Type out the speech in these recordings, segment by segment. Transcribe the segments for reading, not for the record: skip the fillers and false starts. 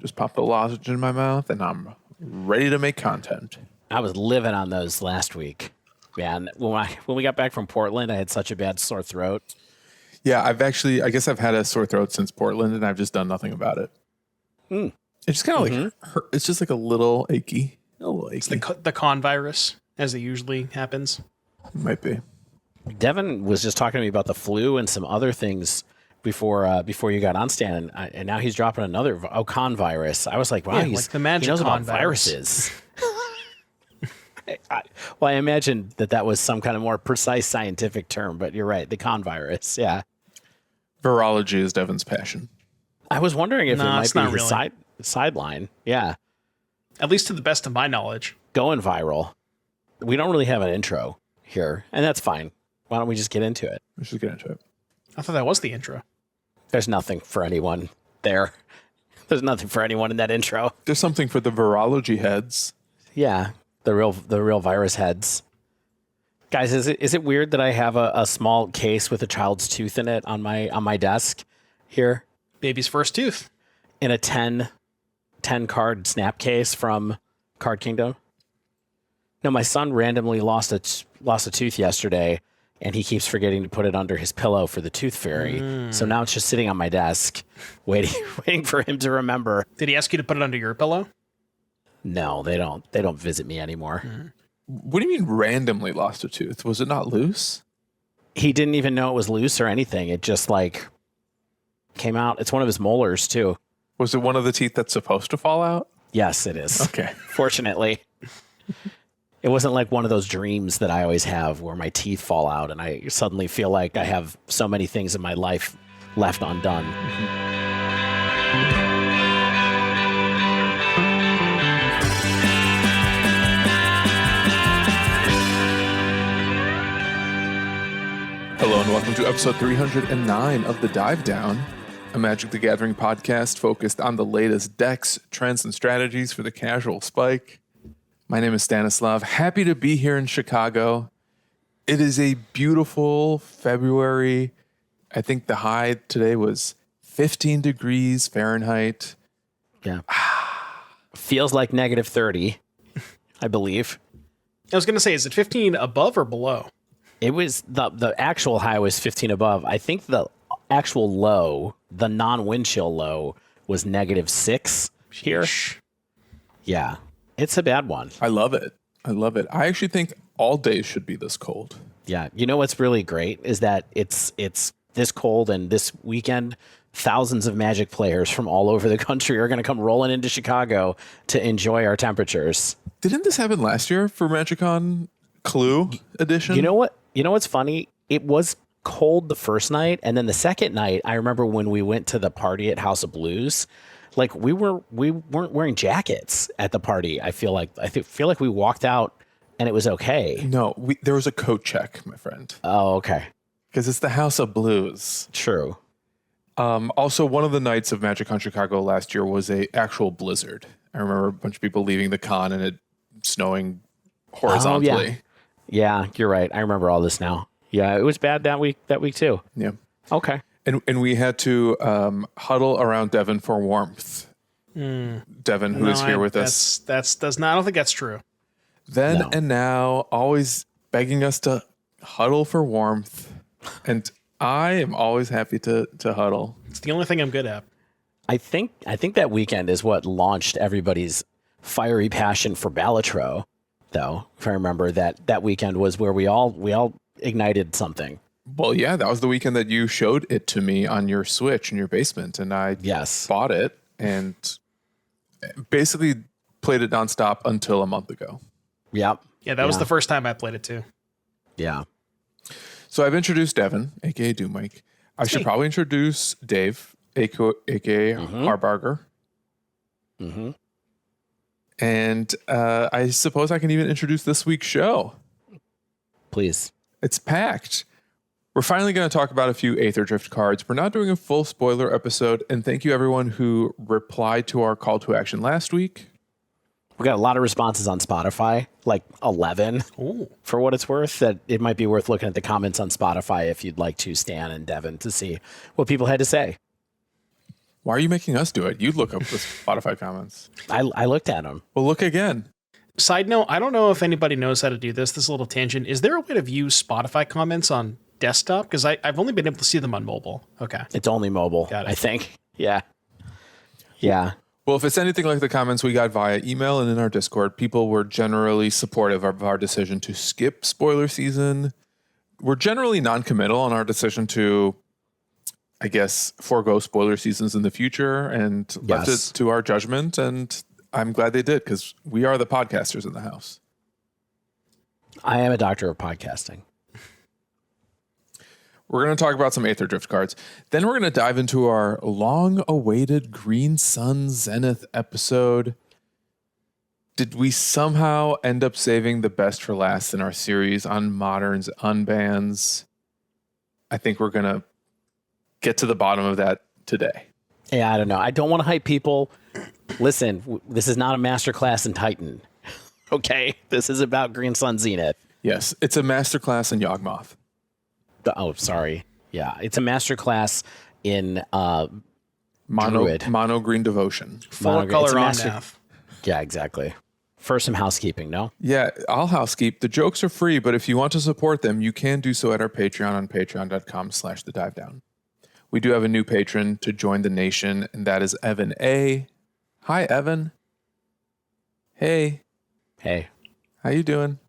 Just pop the lozenge in my mouth, and I'm ready to make content. I was living on those last week. Man, when we got back from Portland, I had such a bad sore throat. Yeah, I guess I've had a sore throat since Portland, and I've just done nothing about it. It's just kind of like, hurt. It's just like a little achy. It's the con virus, as it usually happens. It might be. Devin was just talking to me about the flu and some other things before you got on, Stan, and now he's dropping another con virus. I was like, wow, like the magic he knows con about virus. viruses. I imagine that was some kind of more precise scientific term, but you're right, the con virus, yeah. Virology is Devin's passion. I was wondering if it might be his really. sideline. Yeah. At least to the best of my knowledge. Going viral. We don't really have an intro here, and that's fine. Why don't we just get into it? Let's just get into it. I thought that was the intro. There's nothing for anyone there. There's nothing for anyone in that intro. There's something for the virology heads. Yeah, the real virus heads. Guys, is it weird that I have a small case with a child's tooth in it on my desk here? Baby's first tooth. In a 10 card snap case from Card Kingdom. No, my son randomly lost a tooth yesterday, and he keeps forgetting to put it under his pillow for the tooth fairy. So now it's just sitting on my desk, waiting for him to remember. Did he ask you to put it under your pillow? No, they don't. They don't visit me anymore. What do you mean randomly lost a tooth? Was it not loose? He didn't even know it was loose or anything. It just came out. It's one of his molars too. Was it one of the teeth that's supposed to fall out? Yes, it is. Okay. Fortunately. It wasn't like one of those dreams that I always have where my teeth fall out and I suddenly feel like I have so many things in my life left undone. Hello and welcome to episode 309 of the Dive Down, a Magic the Gathering podcast focused on the latest decks, trends, and strategies for the casual spike. My name is Stanislav. Happy to be here in Chicago. It is a beautiful February. I think the high today was 15 degrees Fahrenheit. Yeah. Feels like negative 30, I believe. I was going to say, is it 15 above or below? It was the actual high was 15 above. I think the actual low, the non-wind chill low, was -6 here. Yeah. It's a bad one. I love it. I actually think all days should be this cold. Yeah. You know what's really great is that it's this cold, and this weekend, thousands of Magic players from all over the country are going to come rolling into Chicago to enjoy our temperatures. Didn't this happen last year for MagicCon Clue edition? You know what? You know what's funny? It was cold the first night, and then the second night, I remember when we went to the party at House of Blues, like we weren't wearing jackets at the party. I feel like we walked out and it was okay. No, there was a coat check, my friend. Oh, okay. Because it's the House of Blues. True. Also, one of the nights of MagicCon Chicago last year was a actual blizzard. I remember a bunch of people leaving the con and it snowing horizontally. Oh, yeah. Yeah, you're right. I remember all this now. Yeah, it was bad that week too. Yeah. Okay. And we had to huddle around Devin for warmth. Devin, who is here with us. I don't think that's true. Then No. and now, always begging us to huddle for warmth. And I am always happy to huddle. It's the only thing I'm good at. I think that weekend is what launched everybody's fiery passion for Balatro, though. If I remember that weekend was where we all ignited something. Well, yeah, that was the weekend that you showed it to me on your Switch in your basement, and I bought it and basically played it nonstop until a month ago. Yep. Yeah, that was the first time I played it too. Yeah. So I've introduced Devin, aka Doom Mike. I should probably introduce Dave, aka Harbarger. Mm-hmm. And I suppose I can even introduce this week's show. Please. It's packed. We're finally going to talk about a few Aetherdrift cards. We're not doing a full spoiler episode, and thank you everyone who replied to our call to action last week. We got a lot of responses on Spotify, like 11. Ooh. For what it's worth, that it might be worth looking at the comments on Spotify if you'd like to, Stan and Devin, to see what people had to say. Why are you making us do it? You look up the Spotify comments. I looked at them. Well, look again. Side note, I don't know if anybody knows how to do this. This little tangent. Is there a way to view Spotify comments on desktop? Because I've only been able to see them on mobile. Okay. It's only mobile, Got it. I think. Yeah. Yeah. Well, if it's anything like the comments we got via email and in our Discord, people were generally supportive of our decision to skip spoiler season. We're generally non-committal on our decision to, I guess, forego spoiler seasons in the future and left it to our judgment. And I'm glad they did because we are the podcasters in the house. I am a doctor of podcasting. We're going to talk about some Aetherdrift cards. Then we're going to dive into our long-awaited Green Sun Zenith episode. Did we somehow end up saving the best for last in our series on Modern's unbans? I think we're going to get to the bottom of that today. Yeah, I don't know. I don't want to hype people. Listen, this is not a masterclass in Titan. Okay? This is about Green Sun Zenith. Yes, it's a masterclass in Yawgmoth. Oh, sorry. Yeah, it's a masterclass in Mono green devotion. Full color on math. Yeah, exactly. First, some housekeeping, no? Yeah, I'll housekeep. The jokes are free, but if you want to support them, you can do so at our Patreon on patreon.com/thedivedown. We do have a new patron to join the nation, and that is Evan A. Hi, Evan. Hey. Hey. How you doing?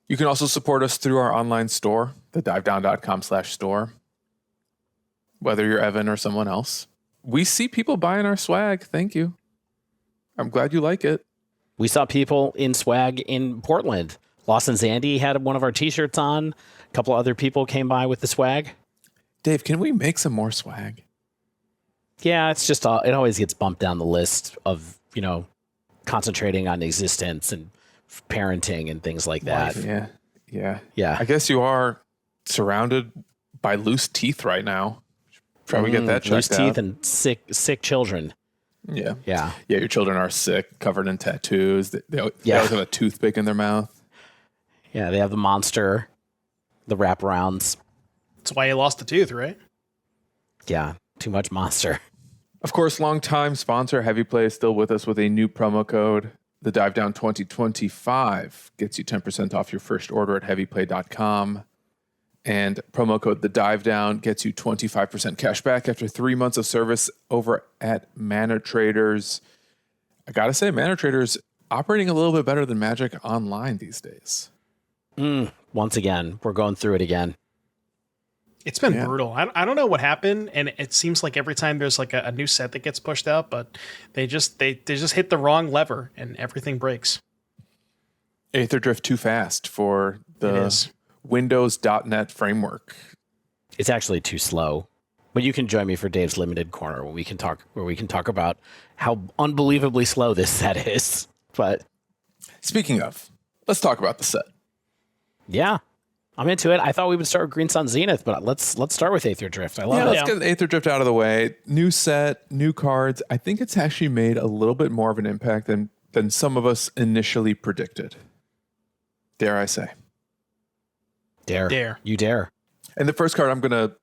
You can also support us through our online store, thedivedown.com/store. Whether you're Evan or someone else. We see people buying our swag. Thank you. I'm glad you like it. We saw people in swag in Portland. Lawson Zandy had one of our t-shirts on. A couple other people came by with the swag. Dave, can we make some more swag? Yeah, it's just, it always gets bumped down the list of, concentrating on existence and parenting and things like that. Yeah. I guess you are surrounded by loose teeth right now. Probably get that checked loose out. teeth and sick children. Yeah. Your children are sick, covered in tattoos. They always have a toothpick in their mouth. Yeah, they have the monster, the wraparounds. That's why you lost the tooth, right? Yeah, too much monster. Of course, longtime sponsor Heavy Play is still with us with a new promo code. The DiveDown 2025 gets you 10% off your first order at heavyplay.com. And promo code The DiveDown gets you 25% cash back after 3 months of service over at Mana Traders. I got to say, Mana Traders operating a little bit better than Magic Online these days. Once again, we're going through it again. It's been brutal. I don't know what happened, and it seems like every time there's like a new set that gets pushed out, but they just hit the wrong lever and everything breaks. Aetherdrift too fast for the Windows.NET framework. It's actually too slow. But you can join me for Dave's Limited Corner where we can talk about how unbelievably slow this set is. But speaking of, let's talk about the set. Yeah. I'm into it. I thought we would start with Green Sun Zenith, but let's start with Aetherdrift. I love it. Let's get Aetherdrift out of the way. New set, new cards. I think it's actually made a little bit more of an impact than some of us initially predicted. Dare I say? Dare. You dare. And the first card I'm going to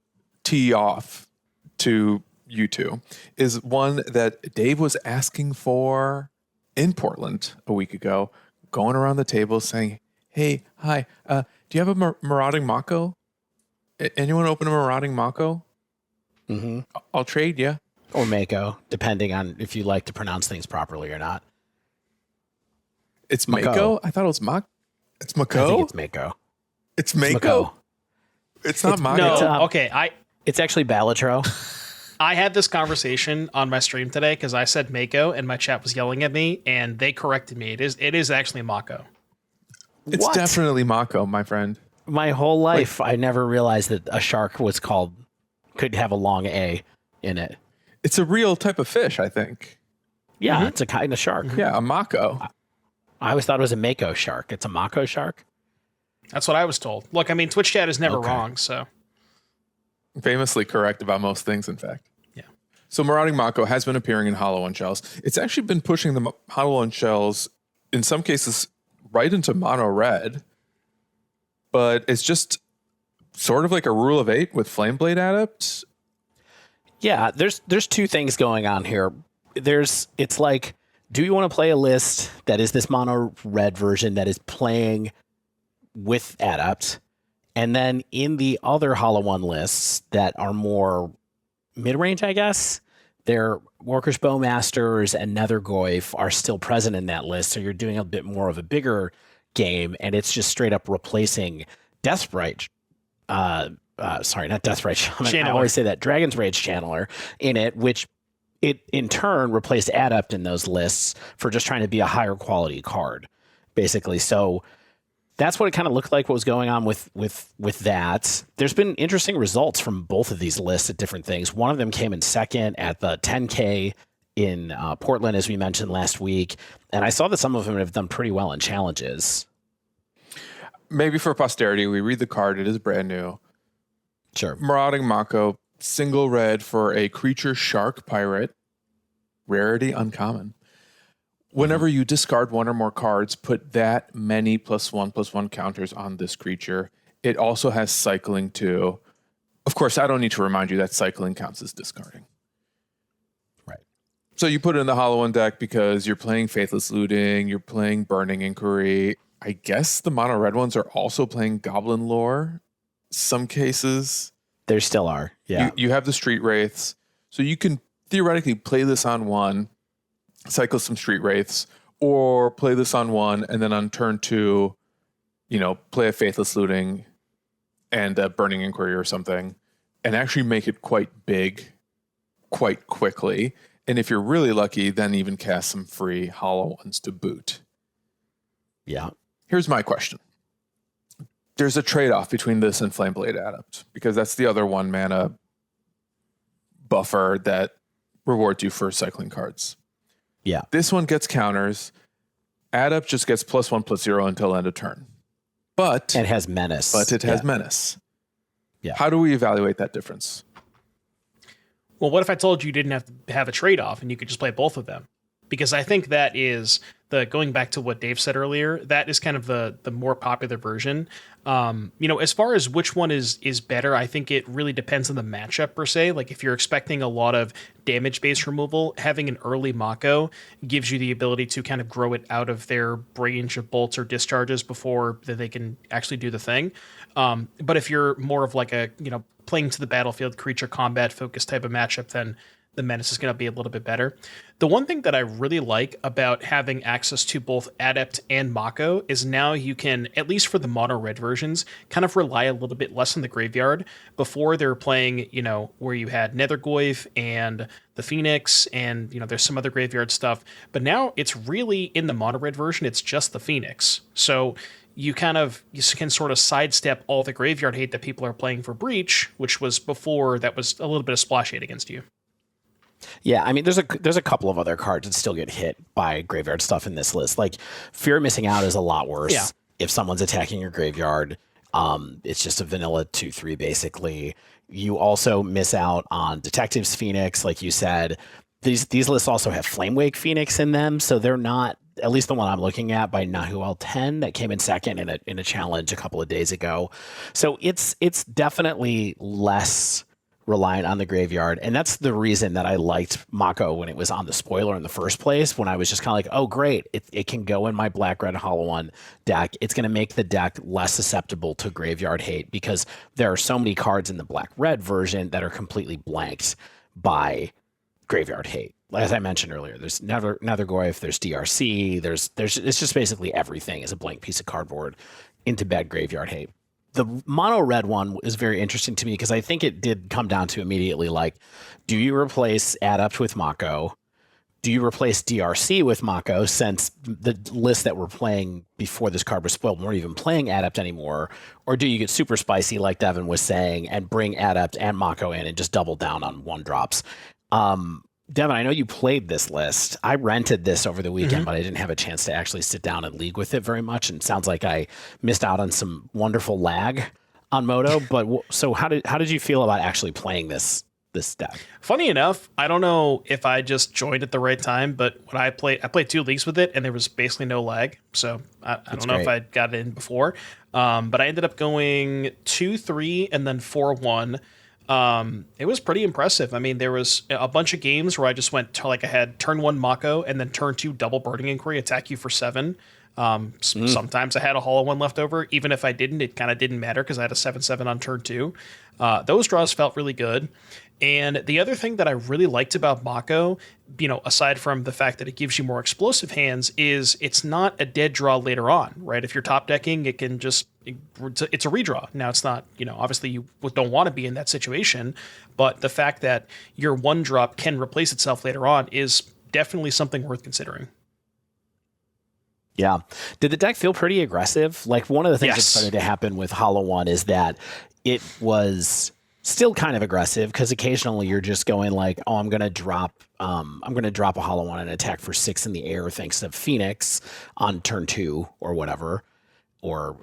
tee off to you two is one that Dave was asking for in Portland a week ago, going around the table saying, hey, hi, do you have a Marauding Mako? Anyone open a Marauding Mako? Mm-hmm. I'll trade you. Or Mako, depending on if you like to pronounce things properly or not. It's Mako? I thought it was Mako. It's Mako? I think it's Mako. It's Mako? It's not Mako. No, okay. It's actually Balatro. I had this conversation on my stream today because I said Mako and my chat was yelling at me and they corrected me. It is actually Mako. It's definitely Mako, my friend. My whole life, I never realized that a shark could have a long A in it. It's a real type of fish, I think. Yeah, It's a kind of shark. Yeah, a Mako. I always thought it was a Mako shark. It's a Mako shark? That's what I was told. Look, I mean, Twitch chat is never wrong, so. Famously correct about most things, in fact. Yeah. So Marauding Mako has been appearing in Hollow One Shells. It's actually been pushing the Hollow One Shells, in some cases, right into mono red. But it's just sort of like a rule of 8 with Flameblade Adept. Yeah, there's two things going on here. It's like, do you want to play a list that is this mono red version that is playing with Adept? And then in the other Hollow One lists that are more mid-range, I guess, their Workers Bowmasters and Nethergoyf are still present in that list. So you're doing a bit more of a bigger game, and it's just straight up replacing Deathbright. Sorry, not Deathbright Shaman. I always say that. Dragon's Rage Channeler in it, which it in turn replaced Adept in those lists for just trying to be a higher quality card, basically. So that's what it kind of looked like, what was going on with that. There's been interesting results from both of these lists at different things. One of them came in second at the 10K in Portland, as we mentioned last week. And I saw that some of them have done pretty well in challenges. Maybe for posterity, we read the card. It is brand new. Sure. Marauding Mako, single red for a creature shark pirate. Rarity uncommon. Whenever you discard one or more cards, put that many +1/+1 counters on this creature. It also has cycling too. Of course, I don't need to remind you that cycling counts as discarding. Right. So you put it in the Hollow One deck because you're playing Faithless Looting, you're playing Burning Inquiry. I guess the mono red ones are also playing Goblin Lore. Some cases. There still are. Yeah. You have the Street Wraiths. So you can theoretically play this on one, cycle some Street Wraiths, or play this on one, and then on turn two, play a Faithless Looting and a Burning Inquiry or something, and actually make it quite big quite quickly. And if you're really lucky, then even cast some free Hollow Ones to boot. Yeah. Here's my question. There's a trade-off between this and Flameblade Adept, because that's the other 1 mana buffer that rewards you for cycling cards. Yeah. This one gets counters. Adept just gets +1/+0 until end of turn. But it has Menace. But it has Menace. Yeah. How do we evaluate that difference? Well, what if I told you didn't have to have a trade-off and you could just play both of them? Because I think that is going back to what Dave said earlier, that is kind of the more popular version. As far as which one is better, I think it really depends on the matchup per se. Like if you're expecting a lot of damage-based removal, having an early Mako gives you the ability to kind of grow it out of their range of bolts or discharges before they can actually do the thing. But if you're more of like a, playing to the battlefield creature combat focused type of matchup, then the Menace is going to be a little bit better. The one thing that I really like about having access to both Adept and Mako is now you can, at least for the mono red versions, kind of rely a little bit less on the graveyard. Before they were playing, where you had Nethergoyf and the Phoenix and, there's some other graveyard stuff. But now it's really in the mono red version, it's just the Phoenix. So you can sort of sidestep all the graveyard hate that people are playing for Breach, which was before that was a little bit of splash hate against you. Yeah, I mean, there's a couple of other cards that still get hit by graveyard stuff in this list. Like Fear of Missing Out is a lot worse if someone's attacking your graveyard. It's just a vanilla 2/3 basically. You also miss out on Detectives Phoenix, like you said. These lists also have Flamewake Phoenix in them, so they're not, at least the one I'm looking at by Nahuel 10 that came in second in a challenge a couple of days ago. So it's definitely less reliant on the graveyard, and that's the reason that I liked Mako when it was on the spoiler in the first place, when I was just kind of like, oh great, it can go in my black-red Hollow One deck. It's going to make the deck less susceptible to graveyard hate because there are so many cards in the black-red version that are completely blanked by graveyard hate. As I mentioned earlier, there's Nethergoyf, there's DRC, there's it's just basically everything is a blank piece of cardboard into bad graveyard hate. The mono red one is very interesting to me because I think it did come down to immediately like, do you replace Adept with Mako? Do you replace DRC with Mako, since the list that we're playing before this card was spoiled weren't even playing Adept anymore? Or do you get super spicy like Devin was saying and bring Adept and Mako in and just double down on 1-drops? Devin, I know you played this list. I rented this over the weekend, but I didn't have a chance to actually sit down and league with it very much. And it sounds like I missed out on some wonderful lag on Moto. But so how did you feel about actually playing this deck? Funny enough, I don't know if I just joined at the right time, but when I played 2 leagues with it and there was basically no lag. So I don't know if I got it in before. But I ended up going 2-3 and then 4-1. It was pretty impressive. I mean, there was a bunch of games where I just went to, like, I had turn 1 Mako and then turn 2 double Burning Inquiry, attack you for 7. Sometimes I had a hollow one left over. Even if I didn't, it kind of didn't matter because I had a 7/7 on turn 2. Those draws felt really good. And the other thing that I really liked about Mako, aside from the fact that it gives you more explosive hands, is it's not a dead draw later on, right? If you're top decking, it can just, it's a redraw. Now, it's not, obviously you don't want to be in that situation, but the fact that your 1-drop can replace itself later on is definitely something worth considering. Yeah. Did the deck feel pretty aggressive? Like, one of the things that started to happen with Hollow One is that it was still kind of aggressive, because occasionally you're just going like, oh, I'm going to drop a Hollow One and attack for 6 in the air thanks to Phoenix on turn 2 or whatever. Or,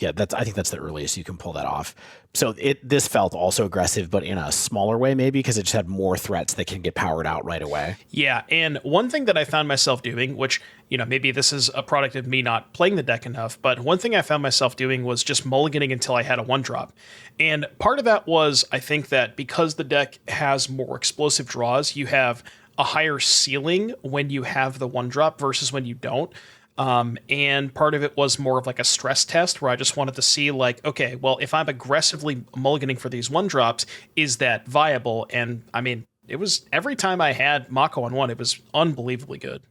I think that's the earliest you can pull that off. So this felt also aggressive, but in a smaller way, maybe, because it just had more threats that can get powered out right away. Yeah, and one thing that I found myself doing, which, maybe this is a product of me not playing the deck enough, but one thing I found myself doing was just mulliganing until I had a 1-drop. And part of that was, I think that because the deck has more explosive draws, you have a higher ceiling when you have the 1-drop versus when you don't. And part of it was more of like a stress test where I just wanted to see, like, okay, well, if I'm aggressively mulliganing for these 1-drops, is that viable? And I mean, it was, every time I had Mako on 1, it was unbelievably good.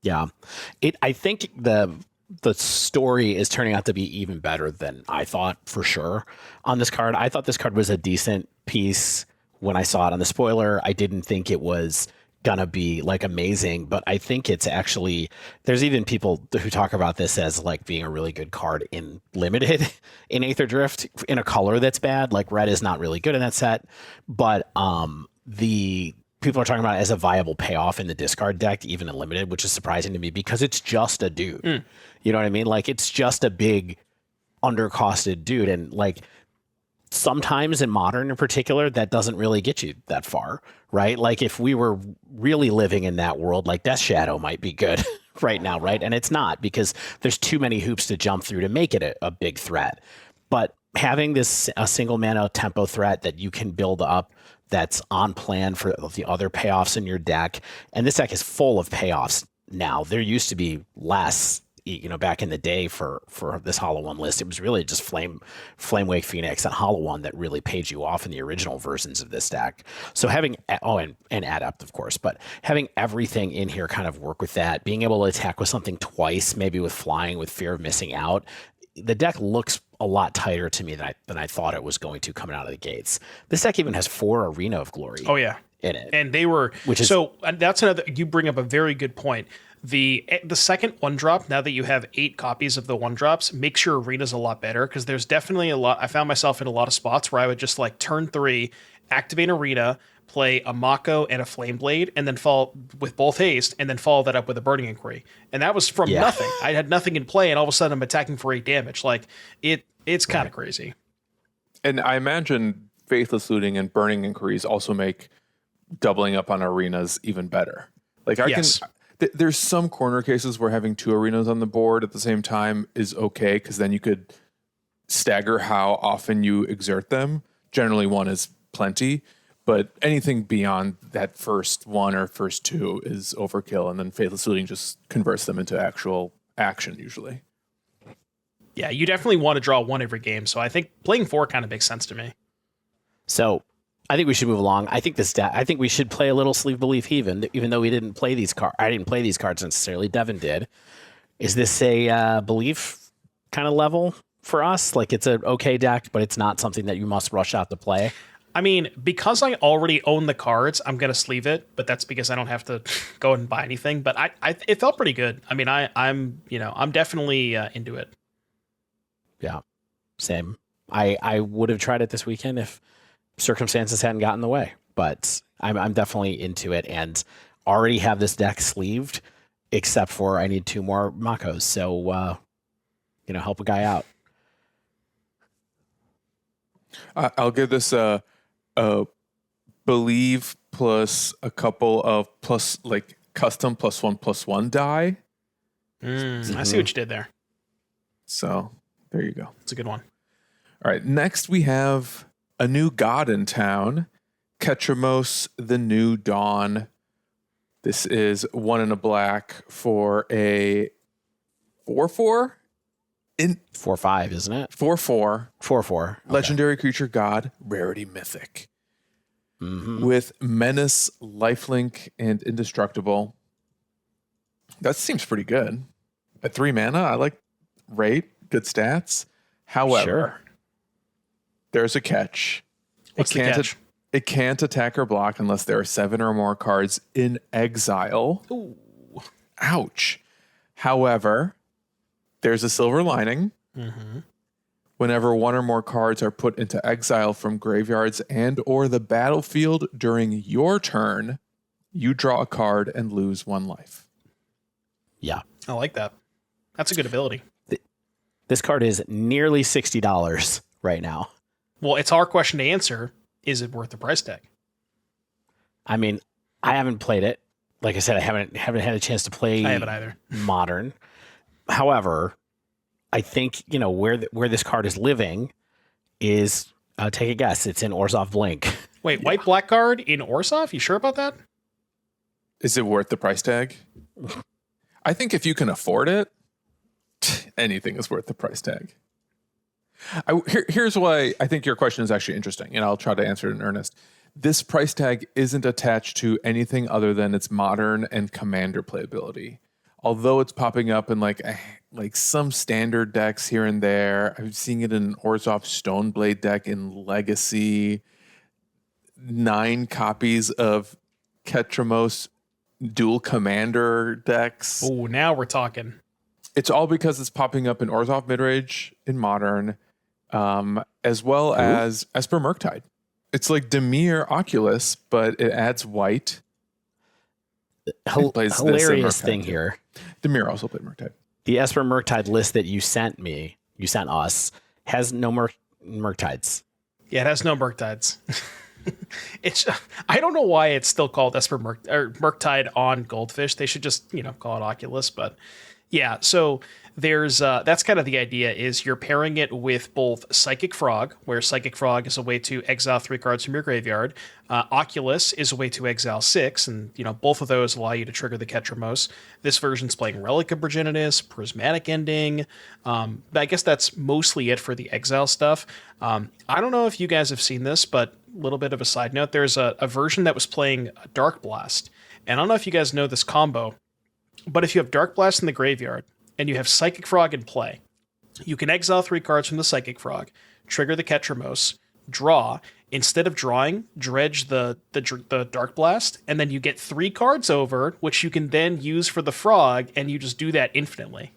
Yeah. I think the story is turning out to be even better than I thought, for sure, on this card. I thought this card was a decent piece when I saw it on the spoiler. I didn't think it was gonna be like amazing, but I think it's actually, there's even people who talk about this as like being a really good card in limited in Aetherdrift in a color that's bad. Like, red is not really good in that set, but the people are talking about it as a viable payoff in the discard deck, even in limited, which is surprising to me because it's just a dude. You know what I mean? Like, it's just a big undercosted dude, and like, sometimes in modern in particular, that doesn't really get you that far, right? Like, if we were really living in that world, like, Death Shadow might be good right now, right? And it's not, because there's too many hoops to jump through to make it a big threat. But having a single mana tempo threat that you can build up that's on plan for the other payoffs in your deck, and this deck is full of payoffs now. There used to be less, back in the day for this Hollow One list. It was really just Flamewake Phoenix and Hollow One that really paid you off in the original versions of this deck. So having, and Adept, of course, but having everything in here kind of work with that, being able to attack with something twice, maybe with flying, with fear of missing out, the deck looks a lot tighter to me than I thought it was going to coming out of the gates. This deck even has 4 Arena of Glory. Oh yeah, in it, and they were, so that's another. You bring up a very good point. The second 1-drop, now that you have 8 copies of the 1-drops, makes your arenas a lot better, because there's definitely a lot. I found myself in a lot of spots where I would just like turn 3, activate arena, play a Mako and a Flame Blade, and then fall with both haste, and then follow that up with a Burning Inquiry. And that was from nothing. I had nothing in play, and all of a sudden I'm attacking for 8 damage. Like, it's kind of crazy. And I imagine Faithless Looting and Burning Inquiries also make doubling up on arenas even better. Like, there's some corner cases where having 2 arenas on the board at the same time is okay, because then you could stagger how often you exert them. Generally, 1 is plenty, but anything beyond that first 1 or first 2 is overkill, and then Faithless Looting just converts them into actual action usually. Yeah, you definitely want to draw 1 every game, so I think playing 4 kind of makes sense to me. So I think we should move along. I think we should play a little Sleeve Belief even though we didn't play these cards. I didn't play these cards necessarily. Devin did. Is this a belief kind of level for us? Like, it's an okay deck, but it's not something that you must rush out to play. I mean, because I already own the cards, I'm gonna sleeve it, but that's because I don't have to go and buy anything. But it felt pretty good. I mean, I'm definitely into it. Yeah, same. I would have tried it this weekend if circumstances hadn't gotten in the way, but I'm definitely into it, and already have this deck sleeved, except for I need 2 more Makos. So, help a guy out. I'll give this a believe plus a couple of plus, like, custom +1/+1 die. I see what you did there. So there you go. It's a good one. All right. Next we have a new god in town, Ketramos, the New Dawn. This is 1 and a black for a 4/4? 4/5, isn't it? 4/4. 4/4. Okay. Legendary creature god, rarity mythic. With menace, lifelink, and indestructible. That seems pretty good. At 3 mana, I like rate, good stats. However, there's a catch. What's the catch? It can't attack or block unless there are 7 or more cards in exile. Ooh. Ouch. However, there's a silver lining. Whenever 1 or more cards are put into exile from graveyards and or the battlefield during your turn, you draw a card and lose 1 life. Yeah. I like that. That's a good ability. This card is nearly $60 right now. Well, it's our question to answer. Is it worth the price tag? I mean, I haven't played it. Like I said, I haven't had a chance to play I haven't either. Modern. However, I think, where this card is living is, take a guess, it's in Orzhov Blink. Wait, white-black card in Orzhov? You sure about that? Is it worth the price tag? I think if you can afford it, anything is worth the price tag. Here's why I think your question is actually interesting, and I'll try to answer it in earnest. This price tag isn't attached to anything other than its modern and commander playability. Although it's popping up in like some standard decks here and there. I'm seeing it in an Orzhov Stoneblade deck in Legacy. 9 copies of Ketramos dual commander decks. Oh, now we're talking. It's all because it's popping up in Orzhov Midrange in Modern, as well as Esper Murktide. It's like Dimir Oculus, but it adds white. Hilarious thing here. Dimir also played Murktide. The Esper Murktide list that you sent us, has no Murktides. Yeah, it has no Murktides. I don't know why it's still called Esper Murktide on Goldfish. They should just, call it Oculus, but yeah, so there's that's kind of the idea is you're pairing it with both Psychic Frog, where Psychic Frog is a way to exile 3 cards from your graveyard. Oculus is a way to exile 6, and both of those allow you to trigger the Ketramos. This version's playing Relic of Progenitus, Prismatic Ending. But I guess that's mostly it for the exile stuff. I don't know if you guys have seen this, but a little bit of a side note, there's a version that was playing Dark Blast. And I don't know if you guys know this combo, but if you have Dark Blast in the graveyard and you have Psychic Frog in play, you can exile 3 cards from the Psychic Frog, trigger the Ketramos, draw. Instead of drawing, dredge the Dark Blast, and then you get 3 cards over, which you can then use for the Frog, and you just do that infinitely.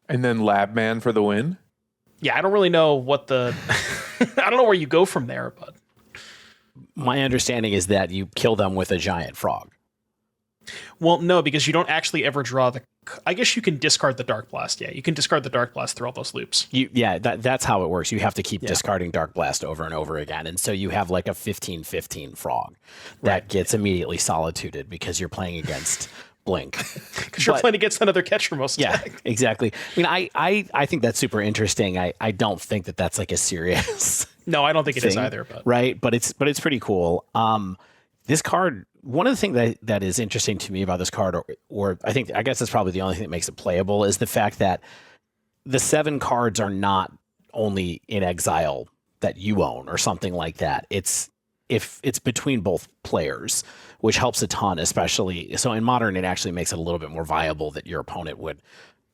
And then Labman for the win? Yeah, I don't really know what the... I don't know where you go from there, but... My understanding is that you kill them with a giant frog. Well, no, because you don't actually ever draw the... I guess you can discard the Dark Blast. Yeah, you can discard the Dark Blast through all those loops. That's how it works. You have to keep discarding Dark Blast over and over again. And so you have like a 15/15 frog that gets immediately solituded because you're playing against Blink. Because you're playing against another Ketramos deck. Yeah, exactly. I mean, I think that's super interesting. I don't think that that's like a serious... No, I don't think it is thing, either. But right, but it's pretty cool. This card, one of the things that is interesting to me about this card, or I guess that's probably the only thing that makes it playable, is the fact that the 7 cards are not only in exile that you own or something like that. It's between both players, which helps a ton, especially so in Modern. It actually makes it a little bit more viable that your opponent would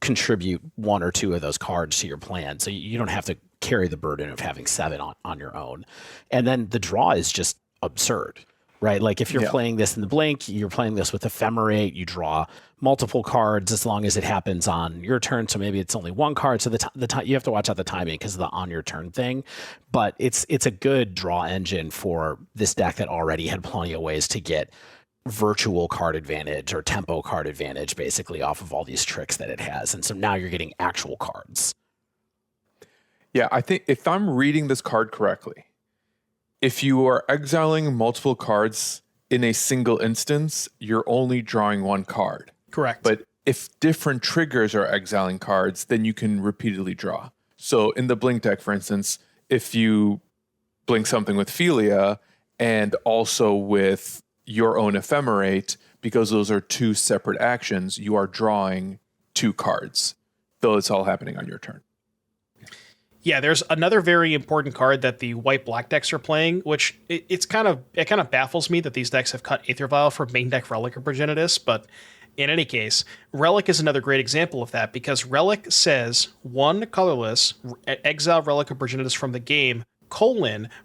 contribute 1 or 2 of those cards to your plan, so you don't have to carry the burden of having 7 on your own. And then the draw is just absurd, right? Like if you're playing this in the Blink, you're playing this with Ephemerate, you draw multiple cards as long as it happens on your turn. So maybe it's only 1 card. So the you have to watch out the timing because of the on your turn thing. But it's a good draw engine for this deck that already had plenty of ways to get virtual card advantage or tempo card advantage basically off of all these tricks that it has. And so now you're getting actual cards. Yeah, I think if I'm reading this card correctly, if you are exiling multiple cards in a single instance, you're only drawing 1 card. Correct. But if different triggers are exiling cards, then you can repeatedly draw. So in the Blink deck, for instance, if you blink something with Philia and also with your own Ephemerate, because those are two separate actions, you are drawing 2 cards, though it's all happening on your turn. Yeah, there's another very important card that the white-black decks are playing, which it kind of baffles me that these decks have cut Aether Vial from main deck Relic or Progenitus, but in any case, Relic is another great example of that, because Relic says 1 colorless, exile Relic or Progenitus from the game,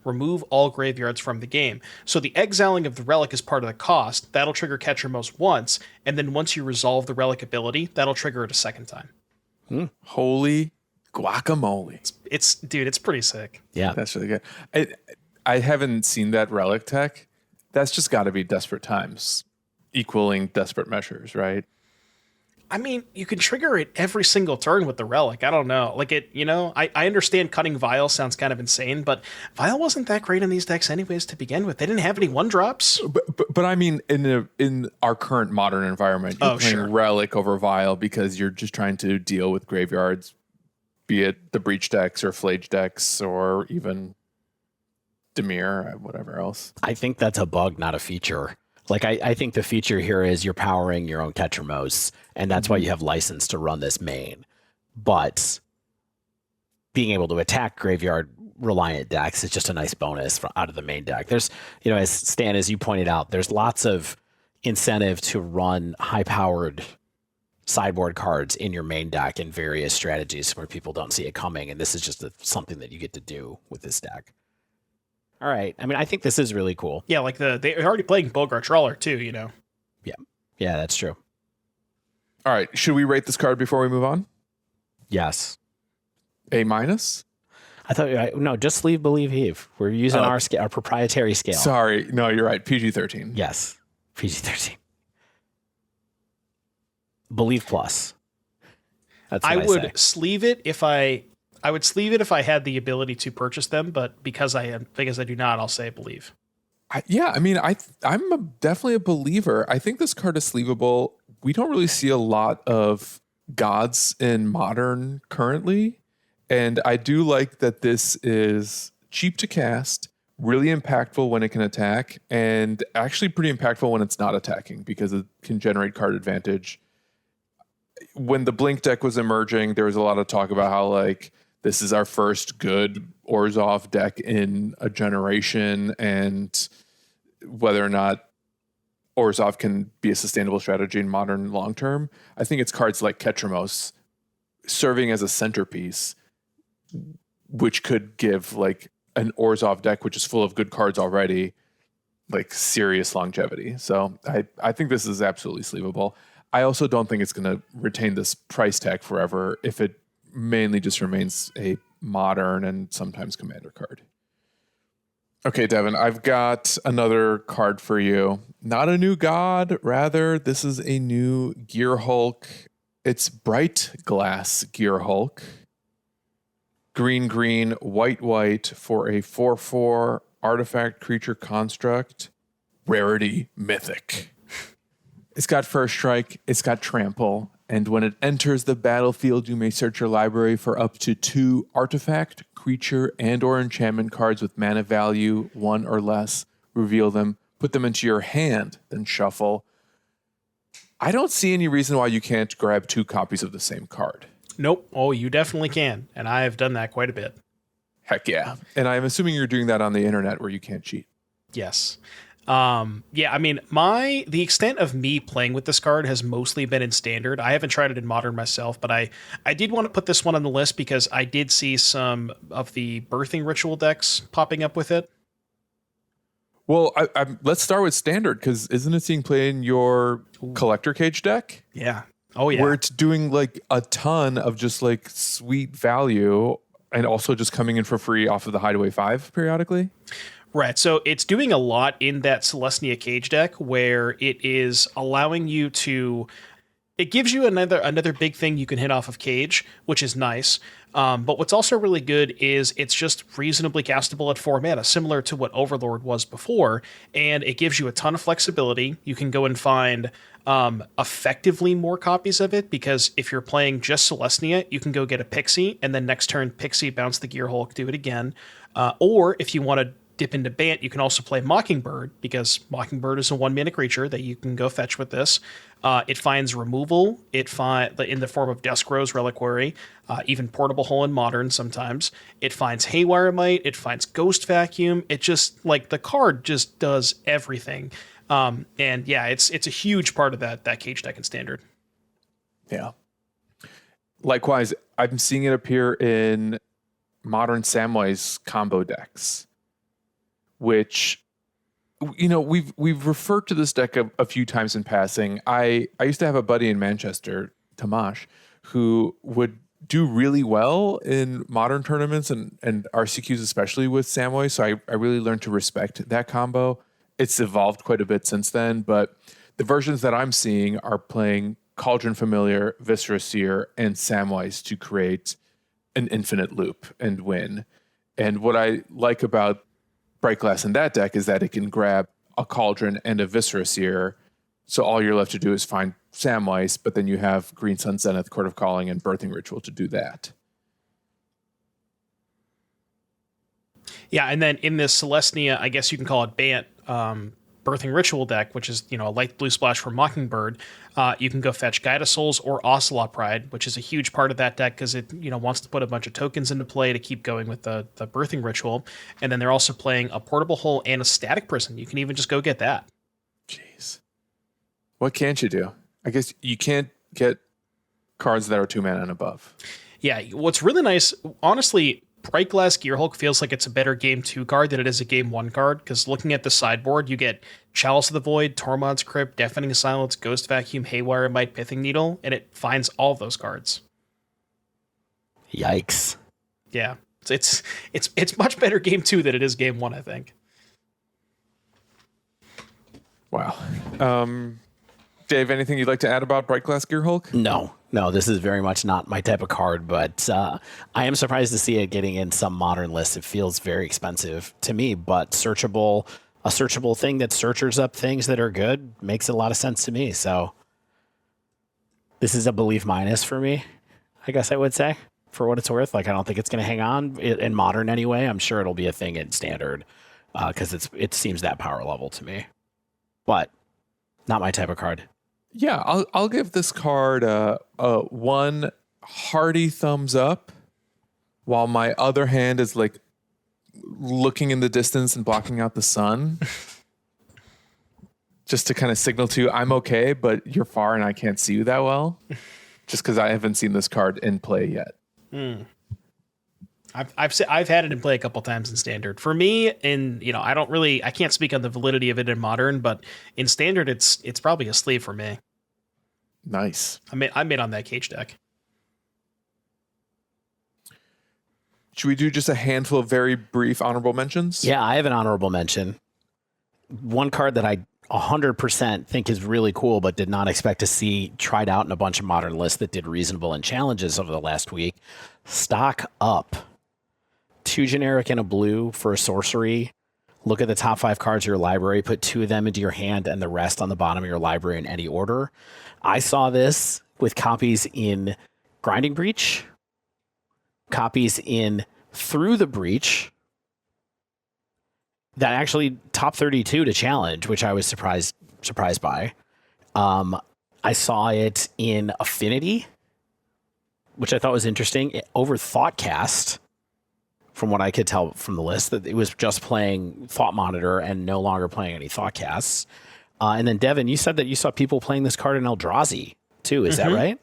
remove all graveyards from the game. So the exiling of the Relic is part of the cost. That'll trigger Catcher Most once, and then once you resolve the Relic ability, that'll trigger it a second time. Holy guacamole. It's pretty sick. Yeah. That's really good. I haven't seen that Relic tech. That's just got to be Desperate Times equaling Desperate Measures, right? I mean, you can trigger it every single turn with the Relic. I don't know. Like I understand cutting Vial sounds kind of insane, but Vial wasn't that great in these decks anyways to begin with. They didn't have any 1-drops. But I mean, in our current modern environment, you're playing Relic over Vial because you're just trying to deal with graveyards, be it the Breach decks or Flage decks or even Dimir, whatever else. I think that's a bug, not a feature. Like, I think the feature here is you're powering your own Tetramos, and that's why you have license to run this main. But being able to attack graveyard reliant decks is just a nice bonus out of the main deck. There's, as Stan, as you pointed out, there's lots of incentive to run high-powered sideboard cards in your main deck in various strategies where people don't see it coming, and this is just something that you get to do with this deck. All right. I mean, I think this is really cool. Yeah, like they're already playing Bogart Trawler too, Yeah. Yeah, that's true. All right. Should we rate this card before we move on? Yes. A-? I thought, no, just leave, believe, heave. We're using our proprietary scale. Sorry. No, you're right. PG-13. Yes. PG-13. Believe plus. That's what I would say. sleeve it if I would sleeve it if I had the ability to purchase them, but because I do not, I'll say believe. I'm definitely a believer. I think this card is sleevable. We don't really see a lot of gods in Modern currently, and I do like that this is cheap to cast, really impactful when it can attack, and actually pretty impactful when it's not attacking because it can generate card advantage. When the Blink deck was emerging, there was a lot of talk about how this is our first good Orzhov deck in a generation, and whether or not Orzhov can be a sustainable strategy in Modern long term. I think it's cards like Ketramos serving as a centerpiece, which could give an Orzhov deck, which is full of good cards already, serious longevity. So I think this is absolutely sleevable. I also don't think it's going to retain this price tag forever if it mainly just remains a Modern and sometimes Commander card. Okay, Devin, I've got another card for you. Not a new god, rather, this is a new Gear Hulk. It's Bright Glass Gear Hulk. Green, white for a 4/4 artifact creature construct. Rarity Mythic. It's got First Strike, it's got Trample, and when it enters the battlefield, you may search your library for up to 2 artifact, creature, and or enchantment cards with mana value 1 or less. Reveal them, put them into your hand, then shuffle. I don't see any reason why you can't grab 2 copies of the same card. Nope. Oh, you definitely can, and I have done that quite a bit. Heck yeah. And I'm assuming you're doing that on the internet where you can't cheat. Yes. I mean, the extent of me playing with this card has mostly been in Standard. I haven't tried it in Modern myself, but I did want to put this one on the list because I did see some of the Birthing Ritual decks popping up with it. Well, let's start with Standard, because isn't it being played in your Collector Cage deck? Yeah. Oh, yeah. Where it's doing a ton of just sweet value and also just coming in for free off of the Hideaway 5 periodically? Right, so it's doing a lot in that Celestia Cage deck where it is allowing you to... It gives you another big thing you can hit off of Cage, which is nice. But what's also really good is it's just reasonably castable at 4 mana, similar to what Overlord was before, and it gives you a ton of flexibility. You can go and find effectively more copies of it, because if you're playing just Celestia, you can go get a Pixie, and then next turn Pixie, bounce the Gear Hulk, do it again. Or if you want to dip into Bant, you can also play Mockingbird, because Mockingbird is a 1-mana creature that you can go fetch with this. It finds removal. It finds in the form of Duskrow's Reliquary, even Portable Hole in Modern sometimes. It finds Haywire Might. It finds Ghost Vacuum. It just, like, the card just does everything. And yeah, it's a huge part of that cage deck in Standard. Yeah. Likewise, I'm seeing it appear in Modern Samwise combo decks, which, you know, we've referred to this deck a few times in passing. I used to have a buddy in Manchester, Tamash, who would do really well in Modern tournaments and RCQs, especially with Samwise. So I really learned to respect that combo. It's evolved quite a bit since then, but the versions that I'm seeing are playing Cauldron Familiar, Viscera Seer, and Samwise to create an infinite loop and win. And what I like about Bright Glass in that deck is that it can grab a Cauldron and a Viscera Seer, so all you're left to do is find Samwise, but then you have Green Sun Zenith, Court of Calling, and Birthing Ritual to do that. Yeah, and then in this Celestia, I guess you can call it Bant, Birthing Ritual deck, which is, you know, a light blue splash for Mockingbird, you can go fetch Guide of Souls or Ocelot Pride, which is a huge part of that deck because it, you know, wants to put a bunch of tokens into play to keep going with the Birthing Ritual. And then they're also playing a Portable Hole and a Static Prison. You can even just go get that. Jeez. What can't you do? I guess you can't get cards that are 2 mana and above. Yeah, what's really nice, honestly, Bright Glass Gearhulk feels like it's a better Game 2 card than it is a Game 1 card, because looking at the sideboard, you get Chalice of the Void, Tormod's Crypt, Deafening Silence, Ghost Vacuum, Haywire Might, Pithing Needle, and it finds all of those cards. Yikes. Yeah, it's much better Game 2 than it is Game 1, I think. Wow. Dave, anything you'd like to add about Bright Glass Gearhulk? No, this is very much not my type of card, but I am surprised to see it getting in some Modern lists. It feels very expensive to me, but a searchable thing that searchers up things that are good makes a lot of sense to me. So this is a belief minus for me, I guess I would say, for what it's worth. Like, I don't think it's going to hang on in Modern anyway. I'm sure it'll be a thing in Standard because it seems that power level to me, but not my type of card. Yeah, I'll give this card a one hearty thumbs up, while my other hand is like looking in the distance and blocking out the sun, just to kind of signal to I'm okay, but you're far and I can't see you that well, just because I haven't seen this card in play yet. I've had it in play a couple times in Standard. For me, I can't speak on the validity of it in Modern, but in Standard, it's probably a sleeve for me. Nice. I made on that cage deck. Should we do just a handful of very brief honorable mentions? Yeah, I have an honorable mention. One card that I 100% think is really cool, but did not expect to see tried out in a bunch of Modern lists that did reasonable in challenges over the last week. Stock Up. 2 generic and a blue for a sorcery. Look at the top 5 cards of your library, put 2 of them into your hand and the rest on the bottom of your library in any order. I saw this with copies in Grinding Breach, copies in Through the Breach, that actually top 32 to challenge, which I was surprised by. I saw it in Affinity, which I thought was interesting, over Thoughtcast, from what I could tell from the list, that it was just playing Thought Monitor and no longer playing any Thoughtcasts. And then, Devin, you said that you saw people playing this card in Eldrazi, too. Is that right?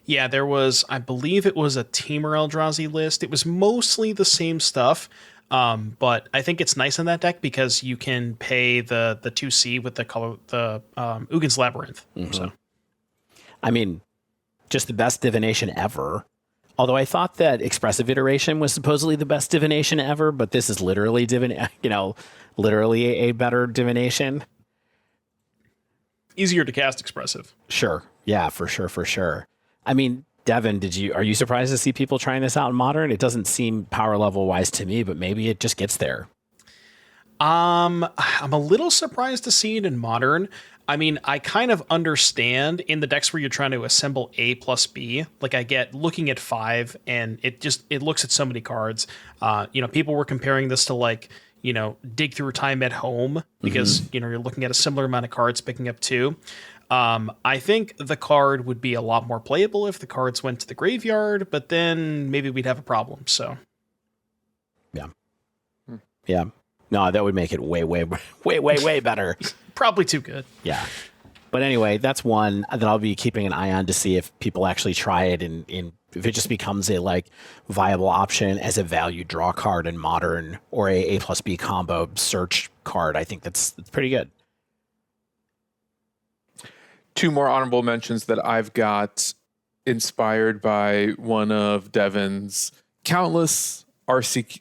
Yeah, there was, I believe it was a Temur Eldrazi list. It was mostly the same stuff, but I think it's nice in that deck because you can pay the 2C with the Ugin's Labyrinth. Mm-hmm. So, I mean, just the best divination ever. Although I thought that Expressive Iteration was supposedly the best divination ever, but this is literally literally a better divination. Easier to cast Expressive. Sure. Yeah, for sure. I mean, Devin, are you surprised to see people trying this out in Modern? It doesn't seem power level wise to me, but maybe it just gets there. I'm a little surprised to see it in Modern. I mean, I kind of understand in the decks where you're trying to assemble A plus B. Like, I get looking at 5, and it looks at so many cards. People were comparing this to, like, dig through time at home because, you're looking at a similar amount of cards picking up 2. I think the card would be a lot more playable if the cards went to the graveyard, but then maybe we'd have a problem. So, yeah. Yeah. No, that would make it way, way, way, way, way better. Probably too good. Yeah. But anyway, that's one that I'll be keeping an eye on to see if people actually try it and if it just becomes a like viable option as a value draw card in Modern or a plus B combo search card. I think that's pretty good. 2 more honorable mentions that I've got inspired by one of Devin's countless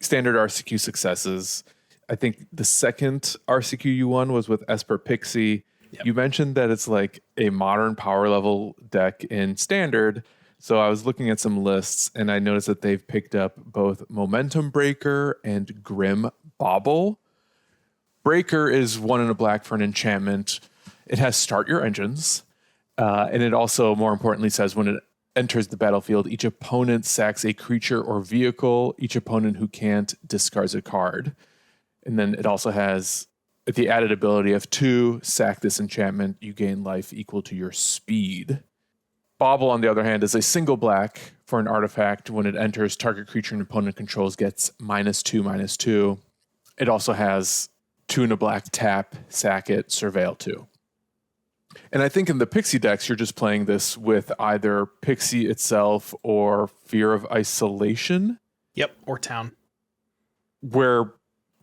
standard RCQ successes. I think the second RCQ you won was with Esper Pixie. Yep. You mentioned that it's like a modern power level deck in standard. So I was looking at some lists and I noticed that they've picked up both Momentum Breaker and Grim Bauble. Breaker is 1 in a black for an enchantment. It has Start Your Engines. And it also, more importantly, says when it enters the battlefield, each opponent sacks a creature or vehicle. Each opponent who can't discards a card. And then it also has the added ability of 2, sack this enchantment, you gain life equal to your speed. Bauble, on the other hand, is a single black for an artifact. When it enters, target creature an opponent controls gets -2/-2. It also has 2 in a black, tap, sack it, surveil 2. And I think in the Pixie decks, you're just playing this with either Pixie itself or Fear of Isolation. Yep, or Town. Where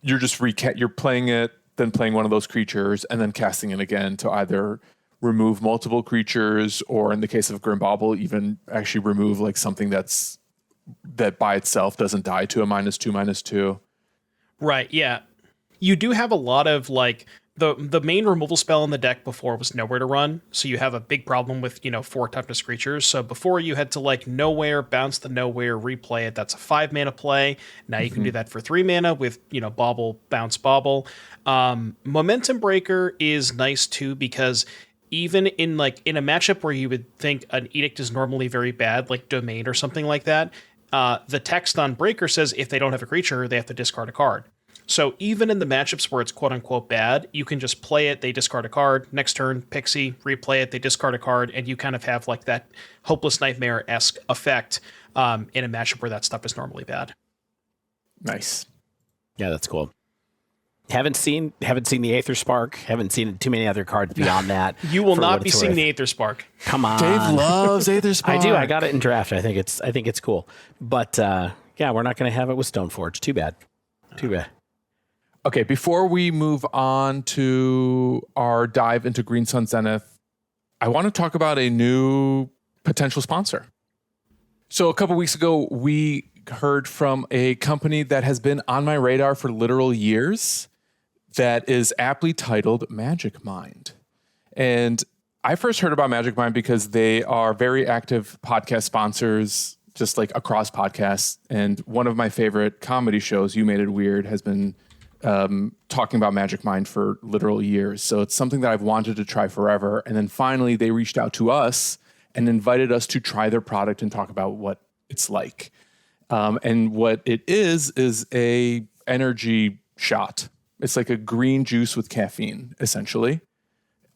you're just you're playing it, then playing one of those creatures, and then casting it again to either remove multiple creatures, or in the case of Grim Bauble, even actually remove like something that by itself doesn't die to a -2/-2. Right, yeah. You do have a lot of like the main removal spell in the deck before was Nowhere to Run, so you have a big problem with 4 toughness creatures. So before you had to like Nowhere, bounce the Nowhere, replay it. That's a 5 mana play. Now you can do that for 3 mana with Bauble, bounce Bauble. Momentum Breaker is nice too because even in a matchup where you would think an Edict is normally very bad, like Domain or something like that, the text on Breaker says if they don't have a creature, they have to discard a card. So even in the matchups where it's quote-unquote bad, you can just play it, they discard a card, next turn, Pixie, replay it, they discard a card, and you kind of have like that Hopeless Nightmare-esque effect in a matchup where that stuff is normally bad. Nice. Yeah, that's cool. Haven't seen the Aether Spark. Haven't seen too many other cards beyond that. You will not be seeing the Aether Spark. Come on. Dave loves Aether Spark. I do. I got it in draft. I think it's cool. But yeah, we're not going to have it with Stoneforge. Too bad. Too bad. Okay, before we move on to our dive into Green Sun Zenith, I want to talk about a new potential sponsor. So a couple weeks ago, we heard from a company that has been on my radar for literal years that is aptly titled Magic Mind. And I first heard about Magic Mind because they are very active podcast sponsors, just like across podcasts. And one of my favorite comedy shows, You Made It Weird, has been talking about Magic Mind for literal years. So it's something that I've wanted to try forever. And then finally they reached out to us and invited us to try their product and talk about what it's like. And what it is a energy shot. It's like a green juice with caffeine, essentially.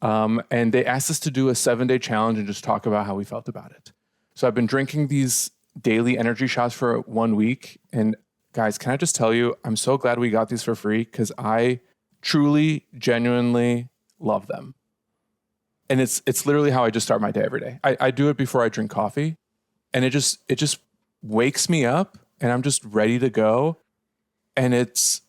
And they asked us to do a 7-day challenge and just talk about how we felt about it. So I've been drinking these daily energy shots for 1 week. And guys, can I just tell you, I'm so glad we got these for free because I truly, genuinely love them. And it's literally how I just start my day every day. I do it before I drink coffee, and it just wakes me up, and I'm just ready to go. And it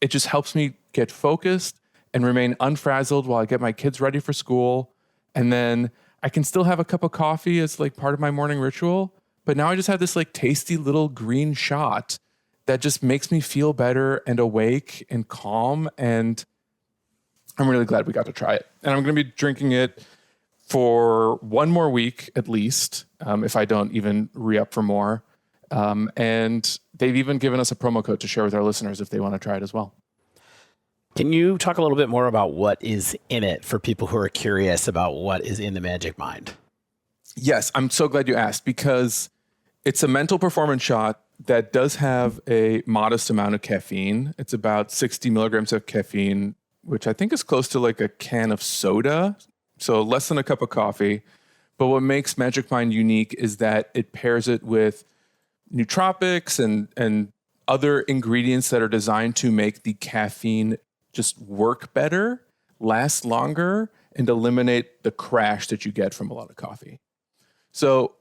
just helps me get focused and remain unfrazzled while I get my kids ready for school. And then I can still have a cup of coffee as like part of my morning ritual. But now I just have this like tasty little green shot that just makes me feel better and awake and calm. And I'm really glad we got to try it. And I'm going to be drinking it for 1 more week at least, if I don't even re-up for more. And they've even given us a promo code to share with our listeners if they want to try it as well. Can you talk a little bit more about what is in it for people who are curious about what is in the Magic Mind? Yes, I'm so glad you asked, because it's a mental performance shot that does have a modest amount of caffeine. It's about 60 milligrams of caffeine, which I think is close to like a can of soda, so less than a cup of coffee. But what makes Magic Mind unique is that it pairs it with nootropics and other ingredients that are designed to make the caffeine just work better, last longer, and eliminate the crash that you get from a lot of coffee. So,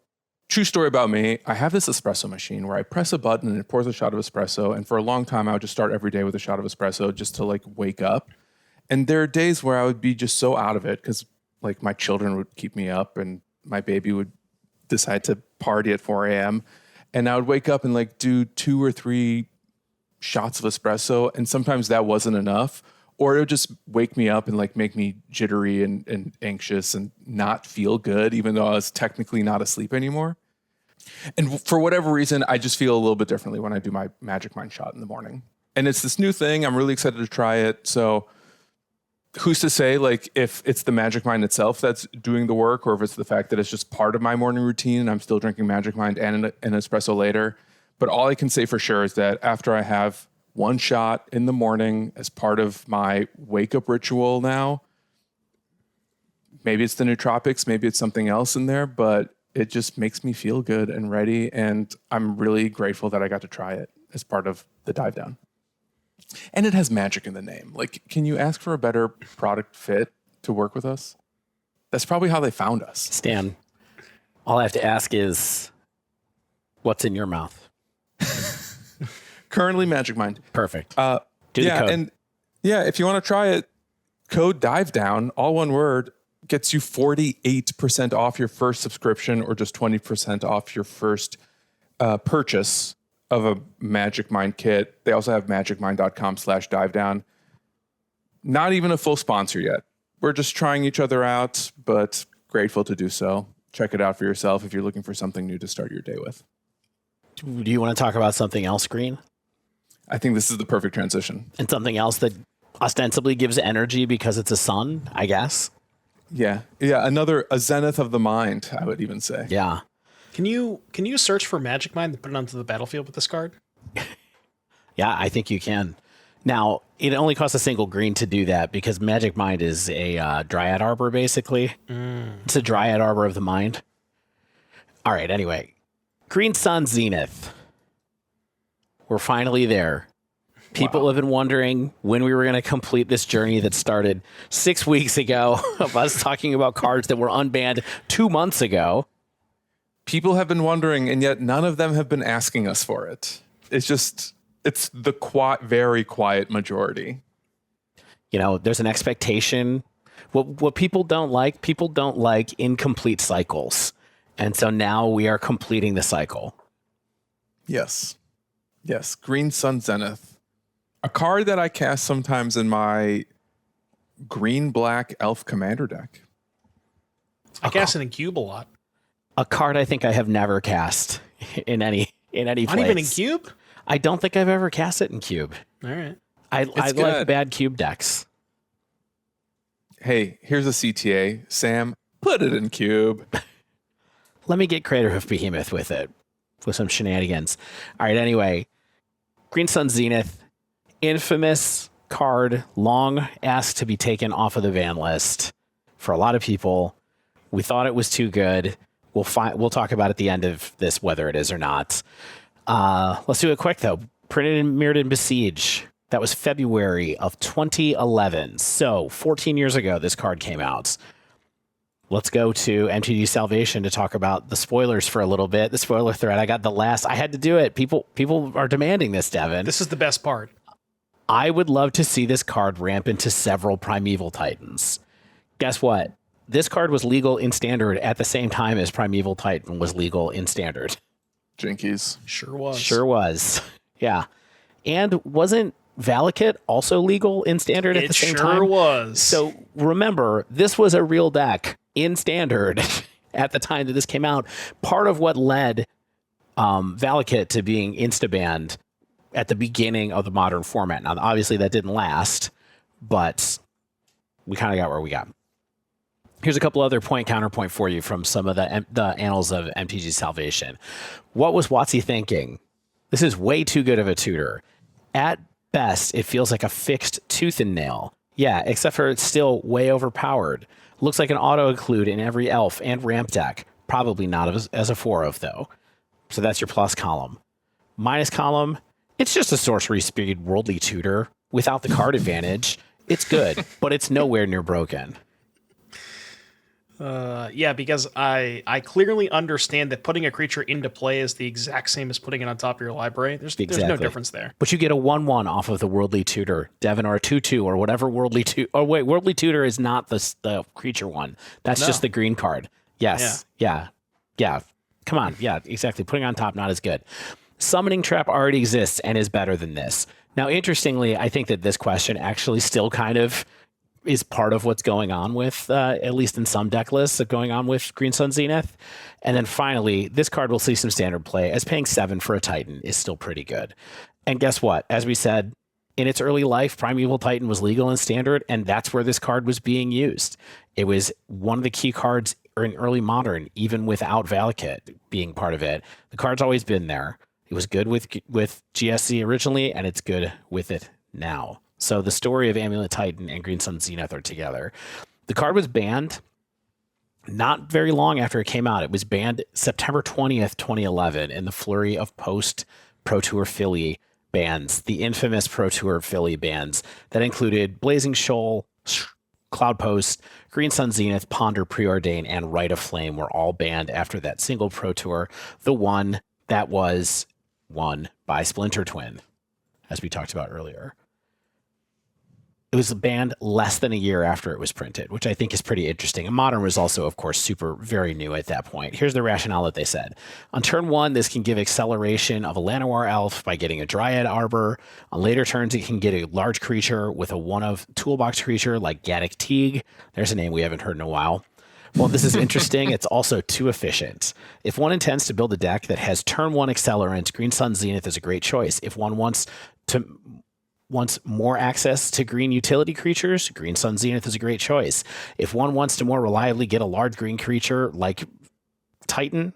true story about me, I have this espresso machine where I press a button and it pours a shot of espresso. And for a long time, I would just start every day with a shot of espresso just to like wake up. And there are days where I would be just so out of it because like my children would keep me up and my baby would decide to party at 4 a.m. And I would wake up and like do 2 or 3 shots of espresso. And sometimes that wasn't enough. Or it would just wake me up and like make me jittery and anxious and not feel good, even though I was technically not asleep anymore. And for whatever reason, I just feel a little bit differently when I do my Magic Mind shot in the morning. And it's this new thing. I'm really excited to try it. So who's to say like if it's the Magic Mind itself that's doing the work, or if it's the fact that it's just part of my morning routine and I'm still drinking Magic Mind and an espresso later. But all I can say for sure is that after I have one shot in the morning as part of my wake up ritual now, maybe it's the nootropics, maybe it's something else in there, but it just makes me feel good and ready. And I'm really grateful that I got to try it as part of the Dive Down. And it has magic in the name. Like, can you ask for a better product fit to work with us? That's probably how they found us. Stan, all I have to ask is, what's in your mouth? Currently Magic Mind. Perfect. Do the code. And if you want to try it, code DIVEDOWN, all one word, gets you 48% off your first subscription or just 20% off your first purchase of a Magic Mind kit. They also have magicmind.com/divedown. Not even a full sponsor yet. We're just trying each other out, but grateful to do so. Check it out for yourself if you're looking for something new to start your day with. Do you want to talk about something else, Green? I think this is the perfect transition. And something else that ostensibly gives energy because it's a sun, I guess. Yeah. A zenith of the mind, I would even say. Yeah. Can you search for Magic Mind and put it onto the battlefield with this card? Yeah, I think you can. Now, it only costs a single green to do that because Magic Mind is a Dryad Arbor, basically. It's a Dryad Arbor of the mind. All right, anyway. Green Sun Zenith. We're finally there. People have been wondering when we were going to complete this journey that started 6 weeks ago of us talking about cards that were unbanned 2 months ago. People have been wondering, and yet none of them have been asking us for it. It's the very quiet majority. You know, there's an expectation. What people don't like incomplete cycles. And so now we are completing the cycle. Yes. Green Sun Zenith. A card that I cast sometimes in my green-black elf commander deck. I cast it in Cube a lot. A card I think I have never cast in any place. Not even in Cube? I don't think I've ever cast it in Cube. All right. I like bad Cube decks. Hey, here's a CTA. Sam, put it in Cube. Let me get Crater Hoof Behemoth with it, with some shenanigans. All right, anyway. Green Sun Zenith, infamous card, long asked to be taken off of the ban list for a lot of people. We thought it was too good. We'll talk about at the end of this whether it is or not. Let's do it quick, though. Printed and mirrored in Besiege. That was February of 2011. So 14 years ago, this card came out. Let's go to MTG Salvation to talk about the spoilers for a little bit. The spoiler thread. I got the last. I had to do it. People are demanding this, Devin. This is the best part. I would love to see this card ramp into several Primeval Titans. Guess what? This card was legal in Standard at the same time as Primeval Titan was legal in Standard. Jinkies. Sure was. Sure was. Yeah. And wasn't Valakut also legal in Standard at the same time? It sure was. So remember, this was a real deck in Standard at the time that this came out. Part of what led Valakut to being insta-banned at the beginning of the Modern format. Now, obviously, that didn't last, but we kind of got where we got. Here's a couple other counterpoint for you from some of the annals of MTG Salvation. What was WotC thinking? This is way too good of a tutor. At best, it feels like a fixed tooth and nail. Yeah, except for it's still way overpowered. Looks like an auto-include in every elf and ramp deck. Probably not as a 4-of, though. So that's your plus column. Minus column, it's just a sorcery speed worldly tutor without the card advantage. It's good, but it's nowhere near broken. Yeah, because I clearly understand that putting a creature into play is the exact same as putting it on top of your library. There's no difference there. But you get a 1/1 off of the Worldly Tutor, Devin, or a 2/2 or whatever Worldly Tutor. Oh wait, Worldly Tutor is not the creature one. That's just the green card. Yes. Yeah. Come on. Yeah, exactly. Putting on top, not as good. Summoning Trap already exists and is better than this. Now, interestingly, I think that this question actually still kind of is part of what's going on with, at least in some deck lists, going on with Green Sun Zenith. And then finally, this card will see some standard play, as paying 7 for a Titan is still pretty good. And guess what? As we said, in its early life, Primeval Titan was legal in standard, and that's where this card was being used. It was one of the key cards in early Modern, even without Valakut being part of it. The card's always been there. It was good with GSC originally, and it's good with it now. So the story of Amulet Titan and Green Sun Zenith are together. The card was banned not very long after it came out. It was banned September 20th, 2011 in the flurry of post-Pro Tour Philly bans, the infamous Pro Tour Philly bans that included Blazing Shoal, Cloud Post, Green Sun Zenith, Ponder, Preordain, and Rite of Flame were all banned after that single Pro Tour, the one that was won by Splinter Twin, as we talked about earlier. It was banned less than a year after it was printed, which I think is pretty interesting. And Modern was also, of course, very new at that point. Here's the rationale that they said. On turn 1, this can give acceleration of a Llanowar Elf by getting a Dryad Arbor. On later turns, it can get a large creature with a one-of toolbox creature like Gaddock Teague. There's a name we haven't heard in a while. Well, this is interesting. It's also too efficient. If one intends to build a deck that has turn 1 accelerant, Green Sun Zenith is a great choice. If one wants more access to green utility creatures, Green Sun Zenith is a great choice. If one wants to more reliably get a large green creature like Titan,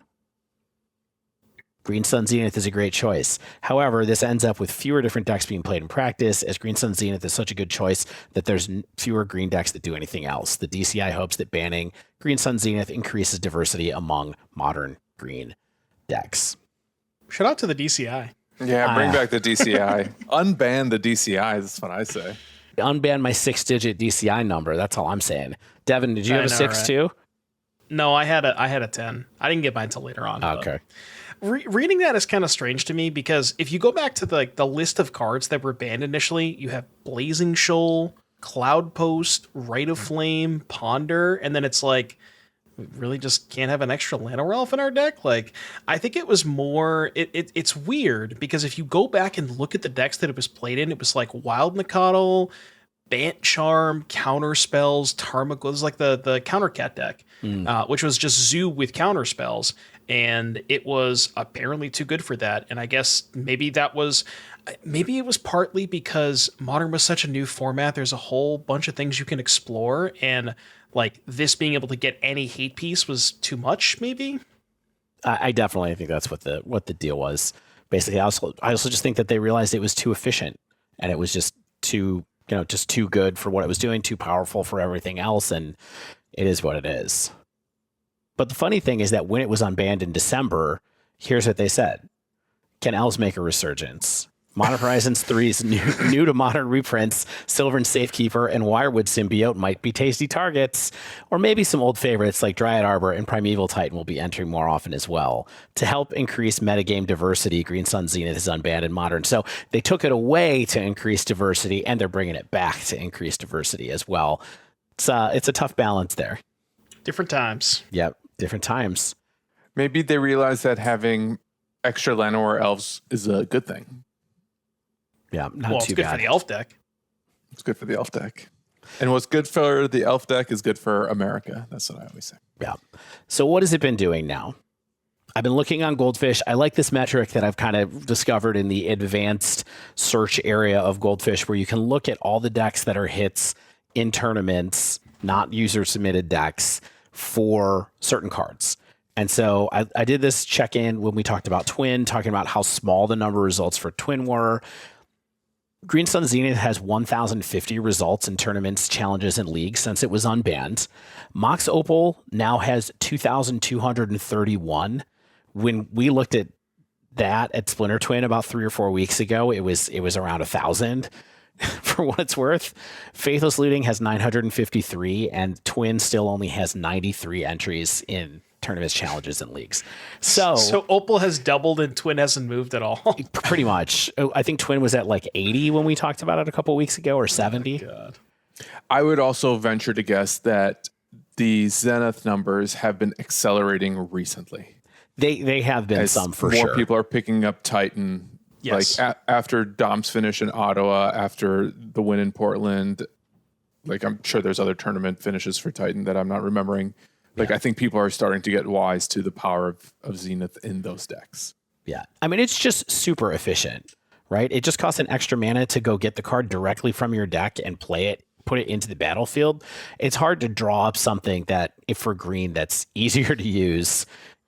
Green Sun Zenith is a great choice. However, this ends up with fewer different decks being played in practice, as Green Sun Zenith is such a good choice that there's fewer green decks that do anything else. The DCI hopes that banning Green Sun Zenith increases diversity among modern green decks. Shout out to the DCI. Yeah, bring back the DCI. Unban the DCI, that's what I say. Unban my 6-digit DCI number. That's all I'm saying. Devin, did you have a 6 right? too? No, I had a 10. I didn't get mine until later on. Okay. Reading that is kind of strange to me because if you go back to the list of cards that were banned initially, you have Blazing Shoal, Cloud Post, Rite of Flame, Ponder, and then it's like, we really just can't have an extra Llanowar Elf in our deck? Like, I think it was more... It's weird, because if you go back and look at the decks that it was played in, it was like Wild Nacatl, Bant Charm, Counter Spells, Tarmogoyf. It was like the Counter Cat deck, which was just Zoo with Counter Spells, and it was apparently too good for that. And I guess maybe it was partly because Modern was such a new format. There's a whole bunch of things you can explore, and like this being able to get any hate piece was too much, maybe. I definitely think that's what the deal was. Basically, I also just think that they realized it was too efficient, and it was just too good for what it was doing, too powerful for everything else, and it is what it is. But the funny thing is that when it was unbanned in December, here's what they said: can elves make a resurgence? Modern Horizons 3's new to Modern reprints, Sylvan Safekeeper and Wirewood Symbiote might be tasty targets, or maybe some old favorites like Dryad Arbor and Primeval Titan will be entering more often as well. To help increase metagame diversity, Green Sun Zenith is unbanned in Modern. So they took it away to increase diversity, and they're bringing it back to increase diversity as well. It's a tough balance there. Different times. Yep, different times. Maybe they realize that having extra Llanowar elves is a good thing. Yeah, not well, it's too good bad. for the elf deck. It's good for the elf deck. And what's good for the elf deck is good for America. That's what I always say. Yeah. So what has it been doing now? I've been looking on Goldfish. I like this metric that I've kind of discovered in the advanced search area of Goldfish, where you can look at all the decks that are hits in tournaments, not user submitted decks, for certain cards. And so I did this check-in when we talked about Twin, talking about how small the number of results for Twin were. Green Sun Zenith has 1,050 results in tournaments, challenges, and leagues since it was unbanned. Mox Opal now has 2,231. When we looked at that at Splinter Twin about 3 or 4 weeks ago, it was around 1,000 for what it's worth. Faithless Looting has 953, and Twin still only has 93 entries in tournaments, challenges, and leagues. So Opal has doubled and Twin hasn't moved at all. Pretty much. I think Twin was at like 80 when we talked about it a couple weeks ago, or 70. Oh, God. I would also venture to guess that the Zenith numbers have been accelerating recently. They have been, as some for more sure. people are picking up Titan. Yes. Like after Dom's finish in Ottawa, after the win in Portland, like I'm sure there's other tournament finishes for Titan that I'm not remembering. Like I think people are starting to get wise to the power of Zenith in those decks. Yeah. I mean, it's just super efficient, right? It just costs an extra mana to go get the card directly from your deck and play it, put it into the battlefield. It's hard to draw up something that, if for green, that's easier to use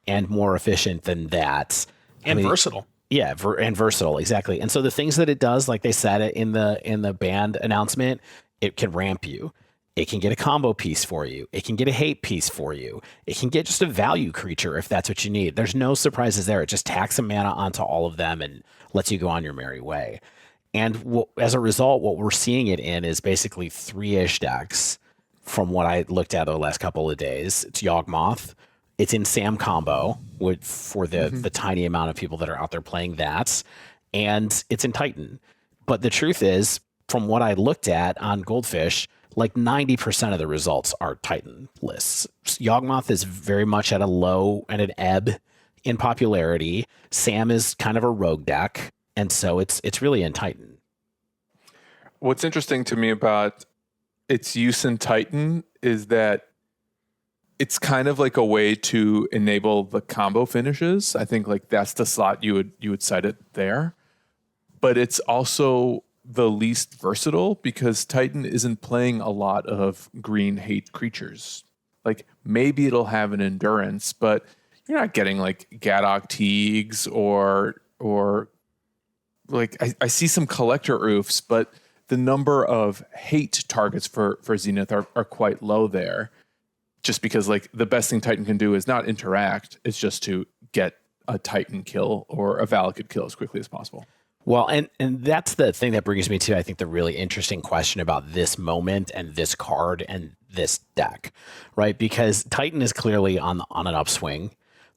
and more efficient than that. And versatile. Yeah, and versatile, exactly. And so the things that it does, like they said it in the band announcement, it can ramp you. It can get a combo piece for you. It can get a hate piece for you. It can get just a value creature if that's what you need. There's no surprises there. It just tacks some mana onto all of them and lets you go on your merry way. And as a result, what we're seeing it in is basically 3-ish decks from what I looked at the last couple of days. It's Yawgmoth. It's in Sam combo for the tiny amount of people that are out there playing that. And it's in Titan. But the truth is, from what I looked at on Goldfish, like 90% of the results are Titan lists. Yawgmoth is very much at a low and an ebb in popularity. Sam is kind of a rogue deck. And so it's really in Titan. What's interesting to me about its use in Titan is that it's kind of like a way to enable the combo finishes. I think like that's the slot you would cite it there. But it's also the least versatile because Titan isn't playing a lot of green hate creatures. Like maybe it'll have an endurance, but you're not getting like Gadok Teagues or like I see some collector oofs, but the number of hate targets for Zenith are quite low there. Just because like the best thing Titan can do is not interact, it's just to get a Titan kill or a Valakut kill as quickly as possible. Well, and that's the thing that brings me to, I think, the really interesting question about this moment and this card and this deck, right? Because Titan is clearly on an upswing.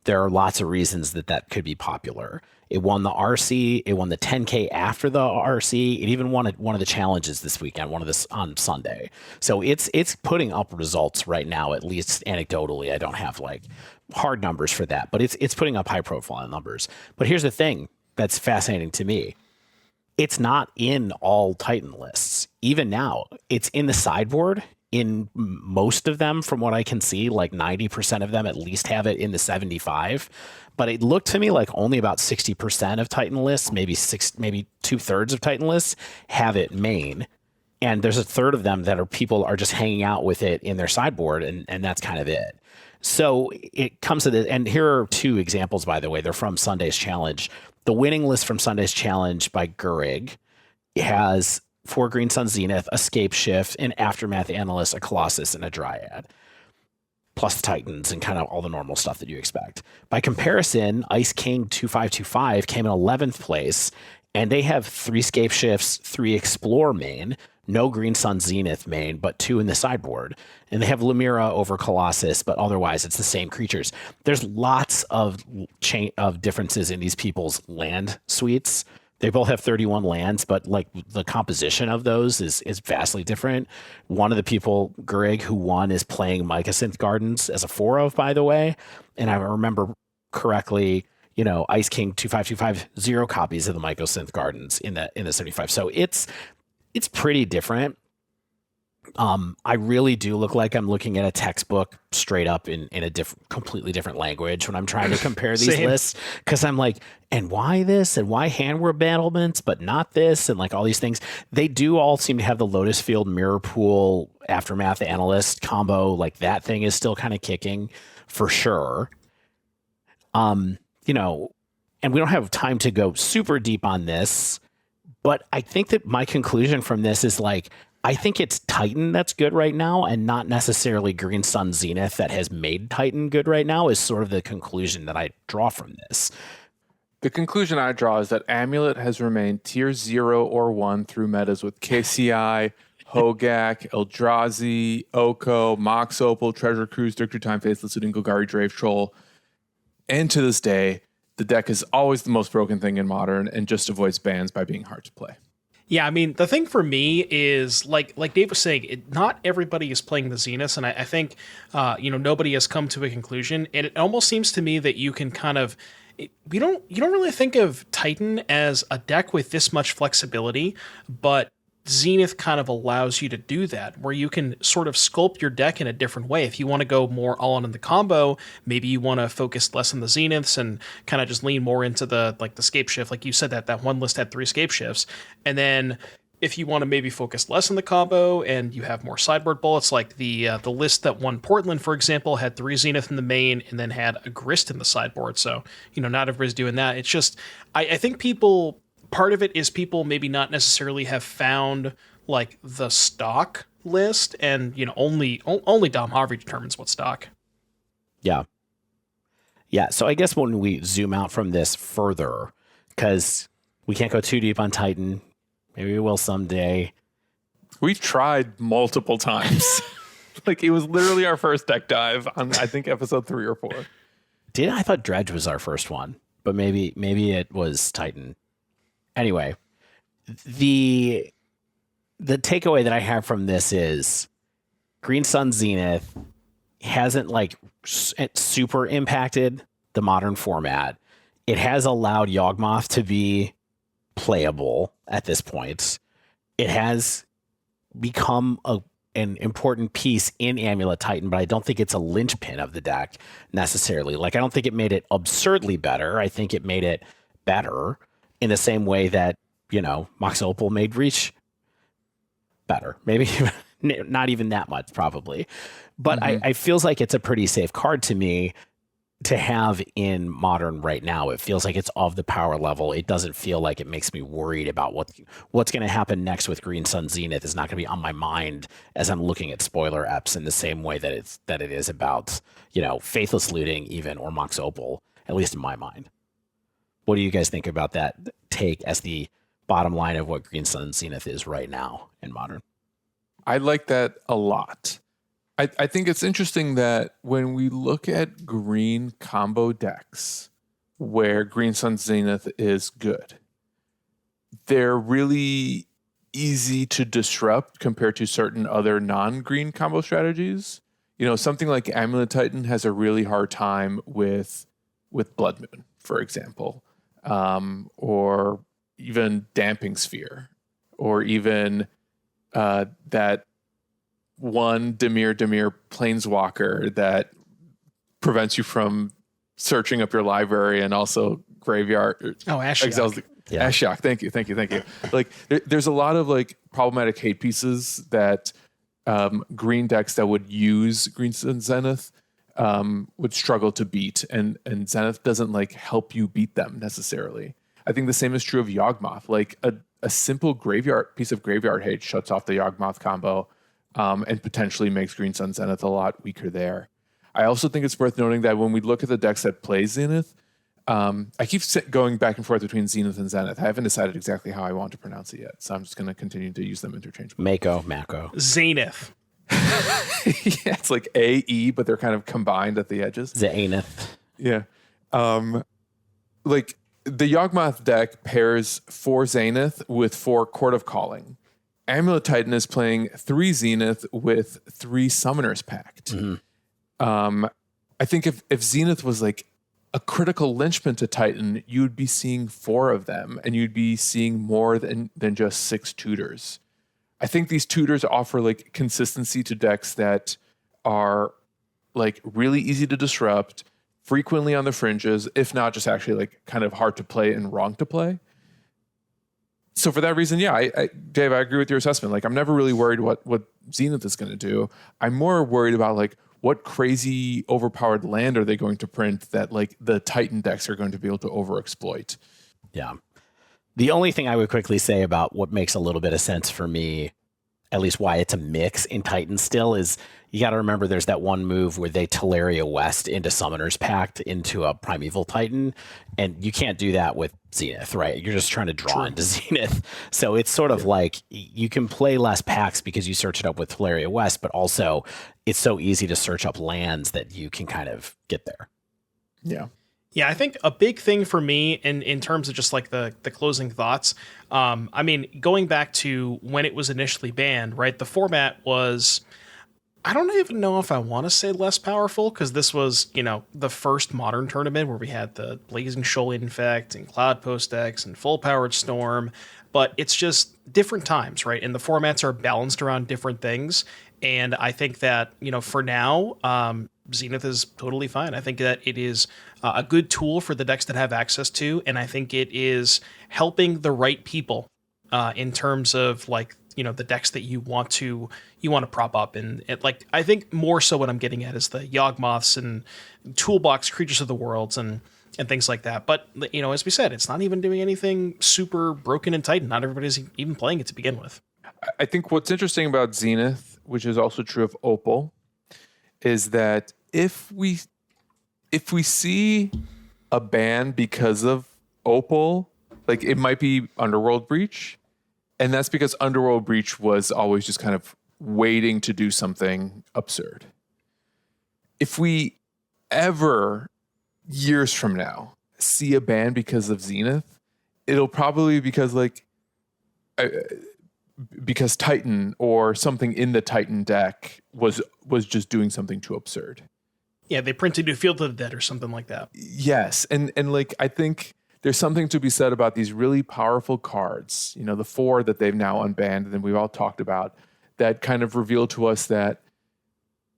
There are lots of reasons that could be popular. It won the RC. It won the 10K after the RC. It even won one of the challenges this weekend, one of this on Sunday. So it's putting up results right now, at least anecdotally. I don't have like hard numbers for that, but it's putting up high profile numbers. But here's the thing that's fascinating to me. It's not in all Titan lists. Even now, it's in the sideboard. In most of them, from what I can see, like 90% of them at least have it in the 75. But it looked to me like only about 60% of Titan lists, maybe 2/3 of Titan lists have it main. And there's a third of them that people are just hanging out with it in their sideboard, and that's kind of it. So it comes to this, and here are 2 examples, by the way. They're from Sunday's Challenge. The winning list from Sunday's Challenge by Gurig has 4 Green Sun Zenith, a Scape Shift, an Aftermath Analyst, a Colossus, and a Dryad, plus Titans and kind of all the normal stuff that you expect. By comparison, Ice King 2525 came in 11th place, and they have 3 Scape Shifts, 3 Explore main, no Green Sun Zenith main, but 2 in the sideboard. And they have Lemira over Colossus, but otherwise it's the same creatures. There's lots of differences in these people's land suites. They both have 31 lands, but like the composition of those is vastly different. One of the people, Greg, who won, is playing Mycosynth Gardens as a 4-of, by the way. And I remember correctly, Ice King 2525, 0 copies of the Mycosynth Gardens in the 75. So it's pretty different. I really do look like I'm looking at a textbook straight up in a completely different language when I'm trying to compare these Same. lists, because I'm like, and why this and why handwear battlements, but not this, and like all these things. They do all seem to have the Lotus Field Mirror Pool Aftermath Analyst combo. Like that thing is still kind of kicking for sure. You know, and we don't have time to go super deep on this, but I think that my conclusion from this is like, I think it's Titan that's good right now, and not necessarily Green Sun Zenith that has made Titan good right now, is sort of the conclusion that I draw from this. The conclusion I draw is that Amulet has remained tier 0 or 1 through metas with KCI, Hogak, Eldrazi, Oko, Mox Opal, Treasure Cruise, Dictor Time, Faithless Looting, Golgari, Drave Troll. And to this day, the deck is always the most broken thing in Modern and just avoids bans by being hard to play. Yeah, I mean, the thing for me is, like Dave was saying, not everybody is playing the Zenith, and I think, nobody has come to a conclusion. And it almost seems to me that you can kind of, you don't really think of Titan as a deck with this much flexibility, but Zenith kind of allows you to do that, where you can sort of sculpt your deck in a different way. If you want to go more all in the combo, maybe you want to focus less on the Zeniths and kind of just lean more into the scape shift. Like you said, that one list had 3 scape shifts. And then if you want to maybe focus less on the combo and you have more sideboard bullets, like the list that won Portland, for example, had 3 Zenith in the main and then had a Grist in the sideboard. So, not everybody's doing that. It's just, I think people... Part of it is people maybe not necessarily have found like the stock list, and only Dom Harvey determines what stock. Yeah. So I guess when we zoom out from this further, because we can't go too deep on Titan, maybe we will someday. We've tried multiple times. Like it was literally our first deck dive on, I think, episode 3 or 4. I thought Dredge was our first one, but maybe it was Titan. Anyway, the takeaway that I have from this is Green Sun Zenith hasn't like super impacted the Modern format. It has allowed Yawgmoth to be playable at this point. It has become an important piece in Amulet Titan, but I don't think it's a linchpin of the deck necessarily. Like, I don't think it made it absurdly better. I think it made it better in the same way that, Mox Opal made Reach better. Maybe not even that much, probably. But I feels like it's a pretty safe card to me to have in Modern right now. It feels like it's of the power level. It doesn't feel like it makes me worried about what's going to happen next with Green Sun Zenith. Is not going to be on my mind as I'm looking at spoiler eps in the same way that it is about, Faithless Looting even, or Mox Opal, at least in my mind. What do you guys think about that take as the bottom line of what Green Sun Zenith is right now in Modern? I like that a lot. I think it's interesting that when we look at green combo decks where Green Sun Zenith is good, they're really easy to disrupt compared to certain other non-green combo strategies. Something like Amulet Titan has a really hard time with Blood Moon, for example. Or even Damping Sphere, or even that one Dimir Planeswalker that prevents you from searching up your library and also graveyard. Oh, Ashiok. Ashiok. Thank you. Like there's a lot of like problematic hate pieces that green decks that would use Green Sun Zenith would struggle to beat, and Zenith doesn't like help you beat them necessarily. I think the same is true of Yawgmoth. Like a simple piece of graveyard hate shuts off the Yawgmoth combo, and potentially makes Green Sun Zenith a lot weaker there. I also think it's worth noting that when we look at the decks that play Zenith, I keep going back and forth between Zenith and Zenith. I haven't decided exactly how I want to pronounce it yet, so I'm just going to continue to use them interchangeably. Mako. Zenith. Yeah, it's like A-E, but they're kind of combined at the edges. Zenith. Yeah. Like the Yawgmoth deck pairs 4 Zenith with 4 Court of Calling. Amulet Titan is playing 3 Zenith with 3 Summoners Pact. I think if Zenith was like a critical linchpin to Titan, you'd be seeing 4 of them, and you'd be seeing more than just 6 tutors. I think these tutors offer like consistency to decks that are like really easy to disrupt, frequently on the fringes, if not just actually like kind of hard to play and wrong to play. So for that reason, yeah, Dave, I agree with your assessment. Like, I'm never really worried what Zenith is going to do. I'm more worried about like what crazy overpowered land are they going to print that like the Titan decks are going to be able to overexploit. Yeah. The only thing I would quickly say about what makes a little bit of sense for me, at least why it's a mix in Titan still, is you got to remember there's that one move where they Teleria West into Summoner's Pact into a Primeval Titan, and you can't do that with Zenith, right? You're just trying to draw into Zenith. So it's sort of like you can play less packs because you search it up with Teleria West, but also it's so easy to search up lands that you can kind of get there. Yeah. Yeah, I think a big thing for me in terms of just like the closing thoughts, I mean, going back to when it was initially banned, right? The format was, I don't even know if I want to say less powerful, because this was, you know, the first modern tournament where we had the Blazing Shoal Infect and Cloud Post decks and Full Powered Storm, but it's just different times, right? And the formats are balanced around different things. And I think that, you know, for now, Zenith is totally fine. I think that it is a good tool for the decks that have access to, and I think it is helping the right people in terms of like, you know, the decks that you want to prop up. And it, like, I think more so what I'm getting at is the Yawgmoths and Toolbox Creatures of the Worlds and things like that. But, you know, as we said, it's not even doing anything super broken and Titan. Not everybody's even playing it to begin with. I think what's interesting about Zenith, which is also true of Opal, is that if we see a ban because of Opal, like it might be Underworld Breach, and that's because Underworld Breach was always just kind of waiting to do something absurd. If we ever, years from now, see a ban because of Zenith, it'll probably be because Titan or something in the Titan deck was just doing something too absurd. Yeah, they printed a Field of the Dead or something like that. Yes, and like I think there's something to be said about these really powerful cards, you know, the 4 that they've now unbanned and we've all talked about, that kind of reveal to us that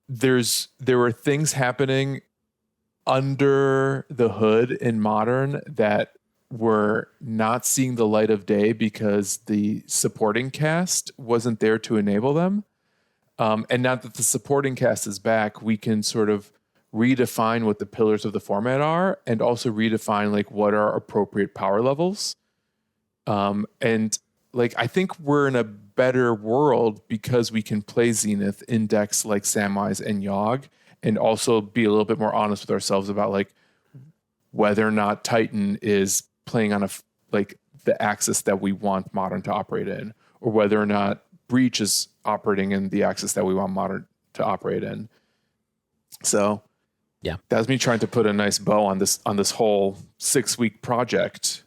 there were things happening under the hood in Modern that were not seeing the light of day because the supporting cast wasn't there to enable them. And now that the supporting cast is back, we can sort of redefine what the pillars of the format are and also redefine like what are appropriate power levels. And like, I think we're in a better world because we can play Zenith in decks like Samwise and Yawg, and also be a little bit more honest with ourselves about like whether or not Titan is playing on like the axis that we want Modern to operate in, or whether or not Breach is operating in the axis that we want Modern to operate in. So yeah, that's me trying to put a nice bow on this whole 6-week project,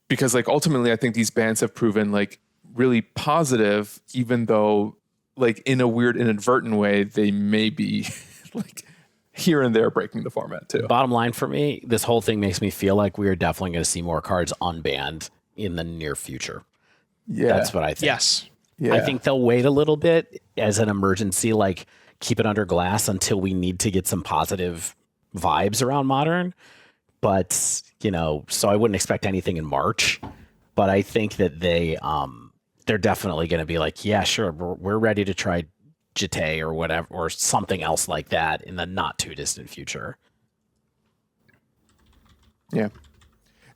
because like ultimately I think these bans have proven like really positive, even though like in a weird inadvertent way they may be like here and there breaking the format too. Bottom line for me, this whole thing makes me feel like we are definitely going to see more cards unbanned in the near future. Yeah, that's what I think. Yes. Yeah. I think they'll wait a little bit as an emergency, like keep it under glass until we need to get some positive vibes around Modern. But, you know, so I wouldn't expect anything in March, but I think that they're definitely going to be like, yeah, sure, we're ready to try Jite or whatever, or something else like that in the not too distant future. Yeah.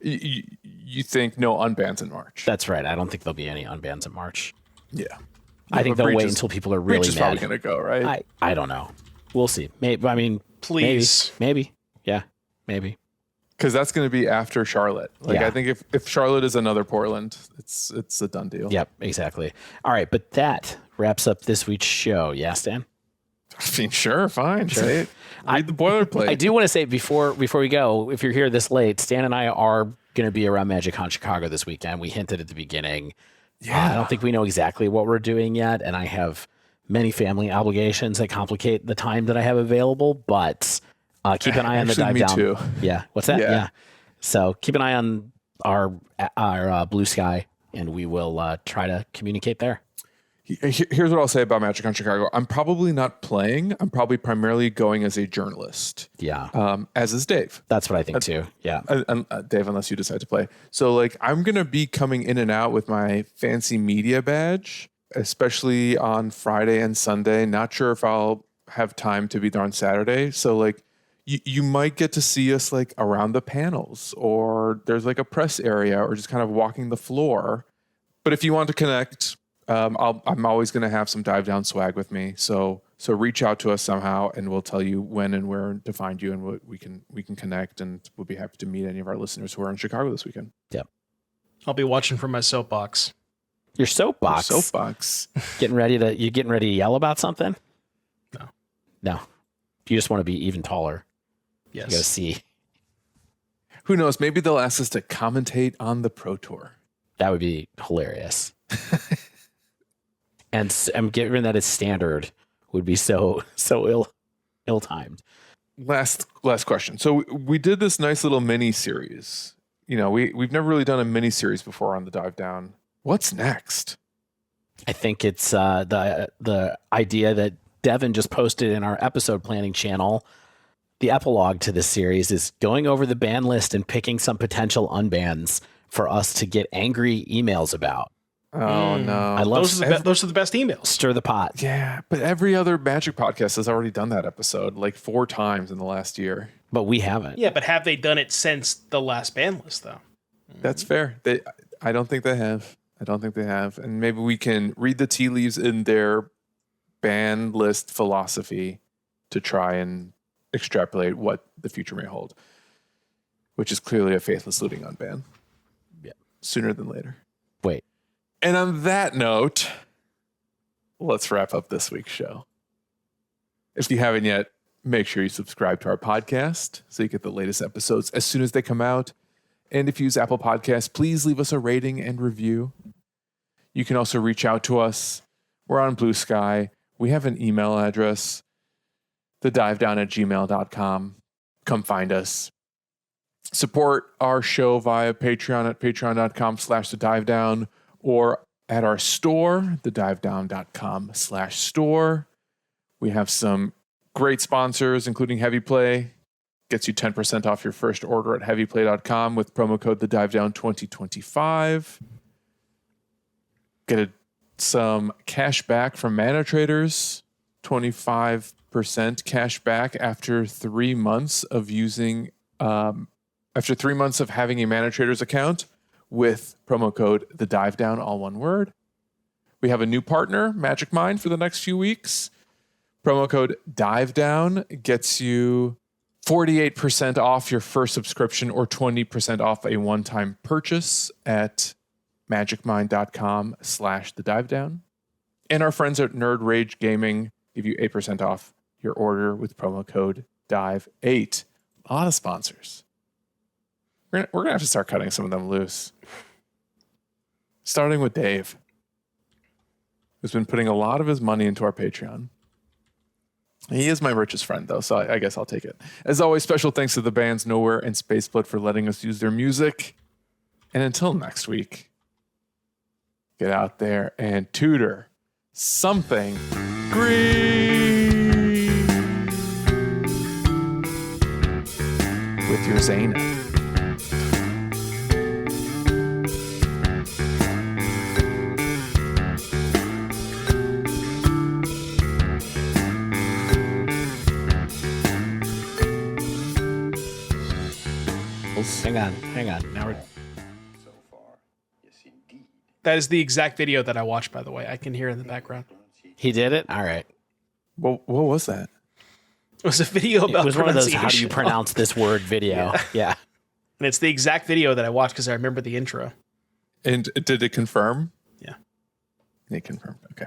You think no unbans in March? That's right. I don't think there'll be any unbans in March. Yeah. I think they'll wait until people are really Breach is mad. probably going to go, right? I don't know. We'll see. Maybe. I mean, please. Maybe. Yeah. Maybe. Because that's going to be after Charlotte. Like, Yeah. I think if Charlotte is another Portland, it's a done deal. Yep. Exactly. All right. But that wraps up this week's show. Yeah, Stan? I mean, sure, fine. Say it. Read the boilerplate. I do want to say before we go, if you're here this late, Stan and I are going to be around MagicCon Chicago this weekend. We hinted at the beginning. Yeah. I don't think we know exactly what we're doing yet, and I have many family obligations that complicate the time that I have available, but keep an eye on the dive me down. too. Yeah. What's that? Yeah. So keep an eye on our Blue Sky, and we will try to communicate there. Here's what I'll say about Magic on Chicago. I'm probably not playing. I'm probably primarily going as a journalist. Yeah. As is Dave. That's what I think too. Yeah. Dave, unless you decide to play. So like, I'm going to be coming in and out with my fancy media badge, especially on Friday and Sunday. Not sure if I'll have time to be there on Saturday. So like, you might get to see us like around the panels, or there's like a press area, or just kind of walking the floor. But if you want to connect, I'm always going to have some Dive Down swag with me. So reach out to us somehow, and we'll tell you when and where to find you, and we can connect, and we'll be happy to meet any of our listeners who are in Chicago this weekend. Yep. I'll be watching from my soapbox. Your soapbox. You getting ready to yell about something? No. You just want to be even taller. Yes. You got to see. Who knows? Maybe they'll ask us to commentate on the Pro Tour. That would be hilarious. And I'm given that it's standard would be so ill-timed. Last question. So we did this nice little mini series. You know, we've never really done a mini series before on the Dive Down. What's next? I think it's the idea that Devin just posted in our episode planning channel. The epilogue to this series is going over the ban list and picking some potential unbans for us to get angry emails about. Oh no! I love those are the best emails. Stir the pot. Yeah, but every other Magic podcast has already done that episode like 4 times in the last year. But we haven't. Yeah, but have they done it since the last ban list though? That's fair. I don't think they have. And maybe we can read the tea leaves in their ban list philosophy to try and extrapolate what the future may hold, which is clearly a faithless looting unban. Yeah. Sooner than later. Wait. And on that note, let's wrap up this week's show. If you haven't yet, make sure you subscribe to our podcast so you get the latest episodes as soon as they come out. And if you use Apple Podcasts, please leave us a rating and review. You can also reach out to us. We're on Blue Sky. We have an email address, thedivedown@gmail.com. Come find us. Support our show via Patreon at patreon.com/thedivedown, or at our store, thedivedown.com/store. We have some great sponsors, including Heavy Play. Gets you 10% off your first order at heavyplay.com with promo code thedivedown2025. Get some cash back from Mana Traders. 25% cash back after 3 months of using, after 3 months of having a Mana Traders account, with promo code TheDiveDown, all one word. We have a new partner, Magic Mind, for the next few weeks. Promo code DIVEDOWN gets you 48% off your first subscription, or 20% off a one-time purchase at magicmind.com/thedivedown. And our friends at Nerd Rage Gaming give you 8% off your order with promo code DIVE8. A lot of sponsors. We're gonna have to start cutting some of them loose. Starting with Dave, who's been putting a lot of his money into our Patreon. He is my richest friend, though, so I guess I'll take it. As always, special thanks to the bands Nowhere and Spaceblood for letting us use their music. And until next week, get out there and tutor something green with your Zenith. Hang on. Now So far, yes, indeed. That is the exact video that I watched, by the way. I can hear in the background. he did it. All right. What was that? It was a video about It was one of those "how do you pronunciation. pronounce this word" video. Yeah. And it's the exact video that I watched because I remember the intro. And did it confirm? Yeah. It confirmed. Okay.